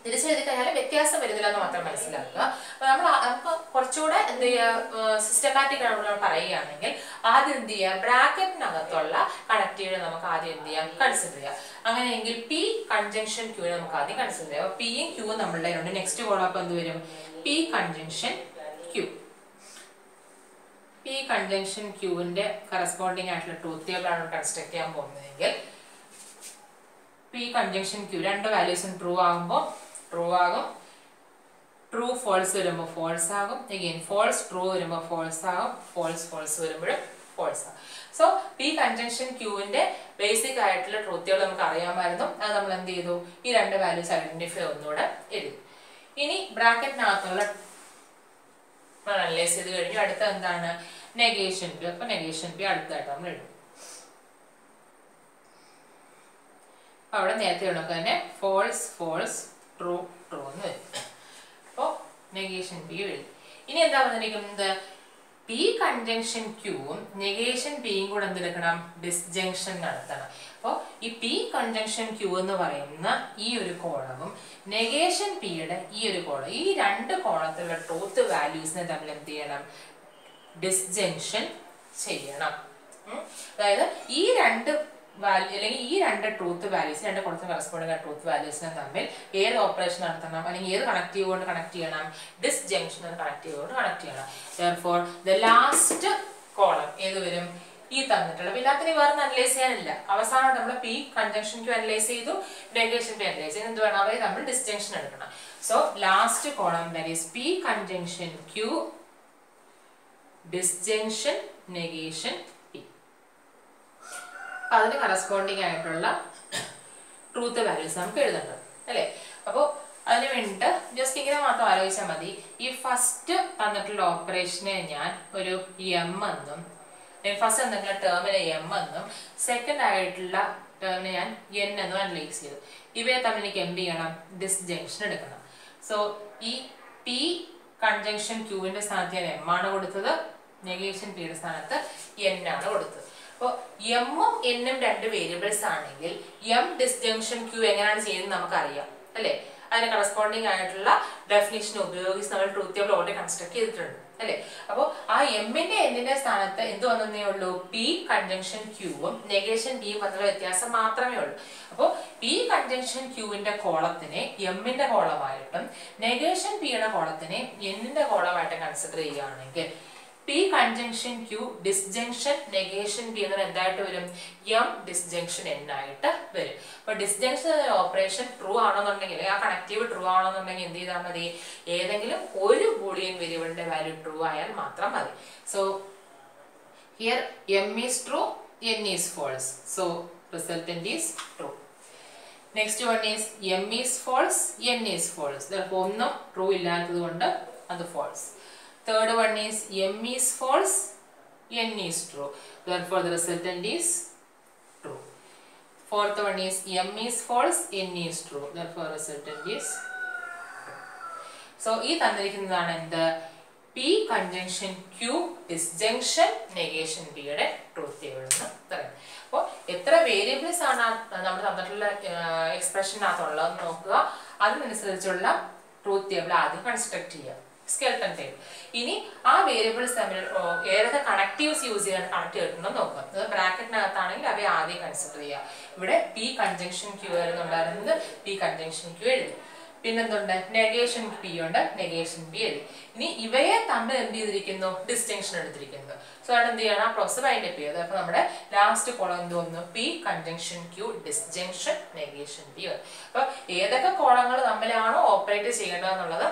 തിരിച്ചെഴുതി കഴിഞ്ഞാൽ വ്യത്യാസം വരുന്നില്ല എന്ന് മാത്രം മനസ്സിലാക്കുക. അപ്പൊ നമുക്ക് കുറച്ചുകൂടെ എന്ത് ചെയ്യുക? സിസ്റ്റമാറ്റിക് ആയിട്ട് പറയുകയാണെങ്കിൽ ആദ്യം എന്ത് ചെയ്യുക? ബ്രാക്കറ്റിനകത്തുള്ള കണക്റ്റീവിനെ നമുക്ക് ആദ്യം എന്ത് ചെയ്യാം? കൺസിഡർ ചെയ്യാം. അങ്ങനെയെങ്കിൽ പി കൺജങ്ഷൻ ക്യൂവിനെ നമുക്ക് ആദ്യം കൺസിഡർ ചെയ്യാം. അപ്പൊ പിയും ക്യൂവും നമ്മളുടെ ഉണ്ട്. നെക്സ്റ്റ് കോളം എന്ത് വരും? P conjunction Q. P conjunction ക്യൂവിന്റെ കറസ്പോണ്ടിങ് ആയിട്ടുള്ള ട്രൂത്ത് ടേബിൾ ആണ് കൺസ്ട്രക്ട് ചെയ്യാൻ പോകുന്നതെങ്കിൽ P conjunction Q രണ്ട് വാല്യൂസും ട്രൂ ആകുമ്പോൾ ട്രൂ ആകും, ട്രൂ ഫോൾസ് വരുമ്പോൾ ഫോൾസ് ആകും, അഗെയിൻ ഫോൾസ് ട്രൂ വരുമ്പോൾ ഫോൾസ് ആകും, ഫോൾസ് ഫോൾസ് വരുമ്പോഴും ഫോൾസ് ആകും. സോ P conjunction Qന്റെ ബേസിക് ആയിട്ടുള്ള ട്രൂത്തുകൾ നമുക്ക് അറിയാമായിരുന്നു. അത് നമ്മൾ എന്ത് ചെയ്തു? ഈ രണ്ട് വാല്യൂസ് ഐഡന്റിഫൈ ഒന്നുകൂടെ എഴുതി. ഇനി ബ്രാക്കറ്റിനകത്തുള്ള അനലൈസ് ചെയ്ത് കഴിഞ്ഞു. അടുത്ത എന്താണ്? Negation P. അപ്പൊ നെഗേഷൻ പി അടുത്തായിട്ട് നമ്മൾ എഴുതും. അവിടെ നേരത്തെ ഉള്ളതൊക്കെ തന്നെ ഫോൾസ് ഫോൾസ് ട്രൂ ട്രൂ എന്ന് വരും. അപ്പോൾ നെഗേഷൻ പി എഴുതി. ഇനി എന്താ വന്നിരിക്കുന്നത്? പി കൺജങ്ഷൻ ക്യൂവും നെഗേഷൻ പിയും കൂടെ എന്തെടുക്കണം? ഡിസ്ജങ്ഷൻ നടത്തണം. അപ്പോൾ ഈ പി കൺജങ്ഷൻ ക്യൂ എന്ന് പറയുന്ന ഈ ഒരു കോളവും നെഗേഷൻ പിയുടെ ഈ ഒരു കോളം, ഈ രണ്ട് കോളത്തിലുള്ള ട്രൂത്ത് വാല്യൂസിനെ തമ്മിൽ എന്ത് ചെയ്യണം? ഡിസ്ജങ്ഷൻ ചെയ്യണം. അതായത് ഈ രണ്ട് അല്ലെങ്കിൽ ഈ രണ്ട് ട്രൂത്ത് വാല്യൂസ്, രണ്ട് കോളത്തിന് കറസ്പോണ്ടിങ് ട്രൂത്ത് വാല്യൂസിനെ തമ്മിൽ ഏത് ഓപ്പറേഷൻ നടത്തണം? അല്ലെങ്കിൽ ഏത് കണക്റ്റീവ് കൊണ്ട് കണക്ട് ചെയ്യണം? ഡിസ്ജങ്ഷൻ കണക്റ്റീവ് കൊണ്ട് കണക്ട് ചെയ്യണം. therefore the last column ഏത് വരും? ഈ തന്നിട്ടുള്ള. ഇതിനകത്ത് വേറെ അനലൈസ് ചെയ്യാനില്ല. അവസാനം നമ്മൾ പി കൺജങ്ഷൻ ക്യൂ അനലൈസ് ചെയ്തു, നെഗേഷൻ പി അനലൈസ് ചെയ്തു. എന്ത് വേണം? അവരെ നമ്മൾ ഡിസ്ജങ്ഷൻ എടുക്കണം. So last column that is P conjunction Q disjunction negation P. അതിന് കറസ്പോണ്ടിങ് ആയിട്ടുള്ള ട്രൂത്ത് വാല്യൂസ് നമുക്ക് എഴുതേണ്ടത് അല്ലേ. അപ്പോൾ അതിന് വേണ്ടിയിട്ട് ജസ്റ്റ് ഇങ്ങനെ മാത്രം ആലോചിച്ചാൽ മതി. ഈ ഫസ്റ്റ് തന്നിട്ടുള്ള ഓപ്പറേഷനെ ഞാൻ ഒരു എം എന്നും, ഫസ്റ്റ് തന്നിട്ടുള്ള ടേമിനെ എം എന്നും, സെക്കൻഡ് ആയിട്ടുള്ള ടേമിനെ ഞാൻ എൻ എന്നും അനലൈസ് ചെയ്തു. ഇവയെ തമ്മിൽ എനിക്ക് എന്ത് ചെയ്യണം? ഡിസ്ജങ്ഷൻ എടുക്കണം. സോ ഈ പി കൺജങ്ഷൻ ക്യൂവിന്റെ സ്ഥാനത്ത് ഞാൻ എം ആണ് കൊടുത്തത്, നെഗേഷൻ പിയുടെ സ്ഥാനത്ത് n ആണ് കൊടുത്തത്. അപ്പോൾ എമ്മും എന്നും രണ്ട് വേരിയബിൾസ് ആണെങ്കിൽ എം ഡിസ്ജങ്ഷൻ ക്യൂ എങ്ങനെയാണ് ചെയ്യുന്നത് നമുക്കറിയാം അല്ലേ. അതിന് കറസ്പോണ്ടിങ് ആയിട്ടുള്ള ഡെഫിനിഷൻ ഉപയോഗിച്ച് നമ്മൾ ട്രൂത്ത് ടേബിൾ ഓൾറെഡി കൺസ്ട്രക്ട് ചെയ്തിട്ടുണ്ട് അല്ലേ. അപ്പോൾ ആ എമ്മിന്റെ എന്നിന്റെ സ്ഥാനത്ത് എന്ത് വന്നേ ഉള്ളൂ, പി കൺജങ്ഷൻ ക്യൂവും നെഗേഷൻ പിയും തമ്മിലുള്ള വ്യത്യാസം മാത്രമേ ഉള്ളൂ. അപ്പോൾ പി കൺജങ്ഷൻ ക്യൂവിന്റെ കോളത്തിനെ എമ്മിന്റെ കോളമായിട്ടും നെഗേഷൻ പിയുടെ കോളത്തിനെ എന്നിന്റെ കോളമായിട്ടും കൺസിഡർ ചെയ്യുകയാണെങ്കിൽ P conjunction Q disjunction negation P എന്നത് എന്തായിട്ട് വരും, എം ഡിസ്ജങ്ഷൻ എൻ ആയിട്ട് വരും. അപ്പൊ ഡിസ്ജങ്ഷൻ ഓപ്പറേഷൻ ട്രൂ ആണെന്നുണ്ടെങ്കിൽ ആ കണക്റ്റീവ് ട്രൂ ആണെന്നുണ്ടെങ്കിൽ എന്ത് ചെയ്താൽ മതി, ഏതെങ്കിലും ഒരു ബൂളിയൻ വേരിയബിളിന്റെ വാല്യൂ ട്രൂ ആയാൽ മാത്രം മതി. So here M is true, N is false, so resultant is true. Next one is M is false, N is false. ഒന്നും ട്രൂ ഇല്ലാത്തത് കൊണ്ട് അത് false. Third one is m is false, n is true. Therefore, the resultant is true. Fourth one is m is false, n is true. Therefore, resultant is true. So, this തന്നിരിക്കുന്നതാണ് എന്ത്, p conjunction q disjunction negation p യുടെ truth table എന്ന് പറയുന്നത്. അപ്പോൾ എത്ര variables ആണ് നമ്മൾ തന്നിട്ടുള്ള എക്സ്പ്രഷനകത്തുള്ളതെന്ന് നോക്കുക. അതിനനുസരിച്ചുള്ള ട്രൂത്ത് ടേബിൾ ആദ്യം കൺസ്ട്രക്ട് ചെയ്യുക, സ്കെൽട്ടൺ ടേബിൾ. ഇനി ആ വേരിയബിൾസ് തമ്മിൽ ഏതൊക്കെ കണക്റ്റീവ്സ് യൂസ് ചെയ്യാൻ കണക്ട് ചെയ്തിട്ടുണ്ടോ നോക്കാം. അത് ബ്രാക്കറ്റിനകത്താണെങ്കിൽ അവയെ ആദ്യം കൺസിഡർ ചെയ്യുക. ഇവിടെ പി കൺജങ്ഷൻ ക്യൂ ആയിരുന്നുണ്ടായിരുന്നത്, പി കൺജങ്ഷൻ ക്യൂ എഴുതി. പിന്നെന്തുണ്ട്, നെഗേഷൻ പി ഉണ്ട്, നെഗേഷൻ പി എഴുതി. ഇനി ഇവയെ തമ്മിൽ എന്ത് ചെയ്തിരിക്കുന്നു, ഡിസ്റ്റിങ്ഷൻ എടുത്തിരിക്കുന്നു. സോ അവിടെ എന്ത് ചെയ്യണം, ആ പ്രോസസ് അതിൻ്റെ പി. അപ്പൊ നമ്മുടെ ലാസ്റ്റ് കോളം എന്ത് വന്നു, P conjunction Q disjunction negation P. അപ്പൊ ഏതൊക്കെ കോളങ്ങൾ തമ്മിലാണോ ഓപ്പറേറ്റ് ചെയ്യേണ്ടതെന്നുള്ളത്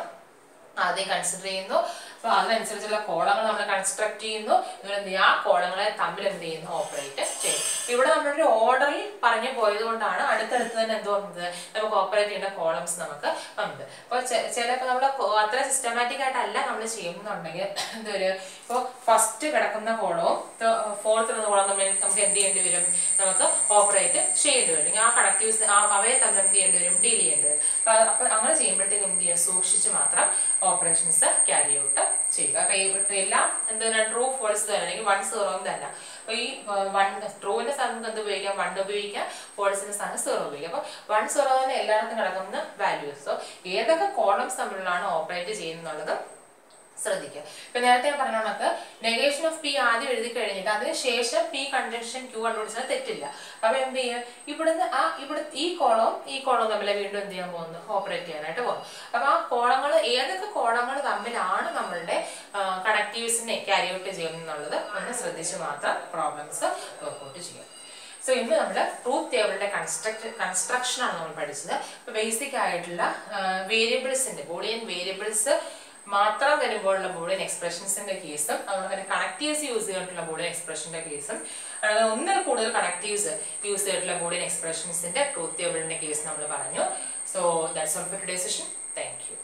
ആദ്യം കൺസിഡർ ചെയ്യുന്നു. അപ്പൊ അതിനനുസരിച്ചുള്ള കോളങ്ങൾ നമ്മൾ കൺസ്ട്രക്ട് ചെയ്യുന്നു. ഇവരെന്ത് ചെയ്യുക, ആ കോളങ്ങളെ തമ്മിൽ എന്ത് ചെയ്യുന്നു, ഓപ്പറേറ്റ് ചെയ്യും. ഇവിടെ നമ്മളൊരു ഓർഡറിൽ പറഞ്ഞു പോയത് കൊണ്ടാണ് അടുത്തടുത്ത് തന്നെ എന്ത് വന്നത്, നമുക്ക് ഓപ്പറേറ്റ് ചെയ്യുന്ന കോളംസ് നമുക്ക് വന്നത്. അപ്പോൾ ചിലപ്പോൾ നമ്മൾ അത്ര സിസ്റ്റമാറ്റിക് ആയിട്ടല്ല നമ്മൾ ചെയ്യുന്നുണ്ടെങ്കിൽ എന്തൊരു, ഇപ്പോൾ ഫസ്റ്റ് കിടക്കുന്ന കോളവും ഫോർത്ത് കിടക്കുന്ന കോളം തമ്മിൽ നമുക്ക് എന്ത് ചെയ്യേണ്ടി വരും, നമുക്ക് ഓപ്പറേറ്റ് ചെയ്യേണ്ടി വരും. ആ കണക്റ്റീവ്സ് അവയെ തമ്മിൽ എന്ത് ചെയ്യേണ്ടി വരും, ഡീൽ ചെയ്യേണ്ടി വരും. അപ്പൊ അങ്ങനെ ചെയ്യുമ്പോഴത്തേക്കും എന്ത് ചെയ്യുക, സൂക്ഷിച്ച് മാത്രം ഓപ്പറേഷൻസ് ക്യാരി ഔട്ട് ചെയ്യുക. അപ്പൊ എല്ലാം എന്താണ്, ട്രൂ ഫോൾസ് തന്നെ, അല്ലെങ്കിൽ 1 0 തന്നെ. അപ്പൊ ഈ ട്രൂവിന്റെ സ്ഥാനത്ത് എന്ത് ഉപയോഗിക്കാം, 1 ഉപയോഗിക്കാം, ഫോൾസിന്റെ സ്ഥാനം 0 ഉപയോഗിക്കാം. അപ്പൊ 1 0 തന്നെ എല്ലായിടത്തും കിടക്കുന്ന വാല്യൂസ്. സോ ഏതൊക്കെ കോളംസ് തമ്മിലാണ് ഓപ്പറേറ്റ് ചെയ്യുന്നുള്ളത് ശ്രദ്ധിക്കുക. ഇപ്പൊ നേരത്തെ ഞാൻ പറഞ്ഞ കണക്ക് നെഗേഷൻ ഓഫ് പി ആദ്യം എഴുതി കഴിഞ്ഞിട്ട് അതിനുശേഷം പി കൺജങ്ഷൻ ക്യൂ കണ്ടുപിടിച്ചാൽ തെറ്റില്ല. അപ്പൊ എന്ത് ചെയ്യുക, ഇവിടുന്ന് ഈ കോളവും തമ്മിൽ വീണ്ടും എന്ത് ചെയ്യാൻ പോകുന്നു, ഓപ്പറേറ്റ് ചെയ്യാനായിട്ട് പോകുന്നു. അപ്പൊ ആ കോളങ്ങൾ ഏതൊക്കെ കോളങ്ങൾ തമ്മിലാണ് നമ്മളുടെ കണക്റ്റീവ്സിനെ ക്യാരി ഔട്ട് ചെയ്യുന്നുള്ളത് ഒന്ന് ശ്രദ്ധിച്ച് മാത്രം പ്രോബ്ലംസ് വർക്ക്ഔട്ട് ചെയ്യുക. സോ ഇന്ന് നമ്മൾ ട്രൂത്ത് ടേബിളിന്റെ കൺസ്ട്രക്ഷൻ ആണ് നമ്മൾ പഠിച്ചത്. ഇപ്പൊ ബേസിക് ആയിട്ടുള്ള വേരിയബിൾസിന്റെ ബൂളിയൻ വേരിയബിൾസ് മാത്രം വരുമ്പോഴുള്ള ബൂളിയൻ എക്സ്പ്രഷൻസിന്റെ കേസും അതുപോലെ കണക്റ്റീവ്സ് യൂസ് ചെയ്തിട്ടുള്ള ബൂളിയൻ എക്സ്പ്രഷന്റെ കേസും ഒന്നിൽ കൂടുതൽ കണക്റ്റീവ്സ് യൂസ് ചെയ്തിട്ടുള്ള ബൂളിയൻ എക്സ്പ്രഷൻസിന്റെ ട്രൂത്ത് ടേബിളിന്റെ കേസ് നമ്മൾ പറഞ്ഞു. So that's all for today's session. Thank you.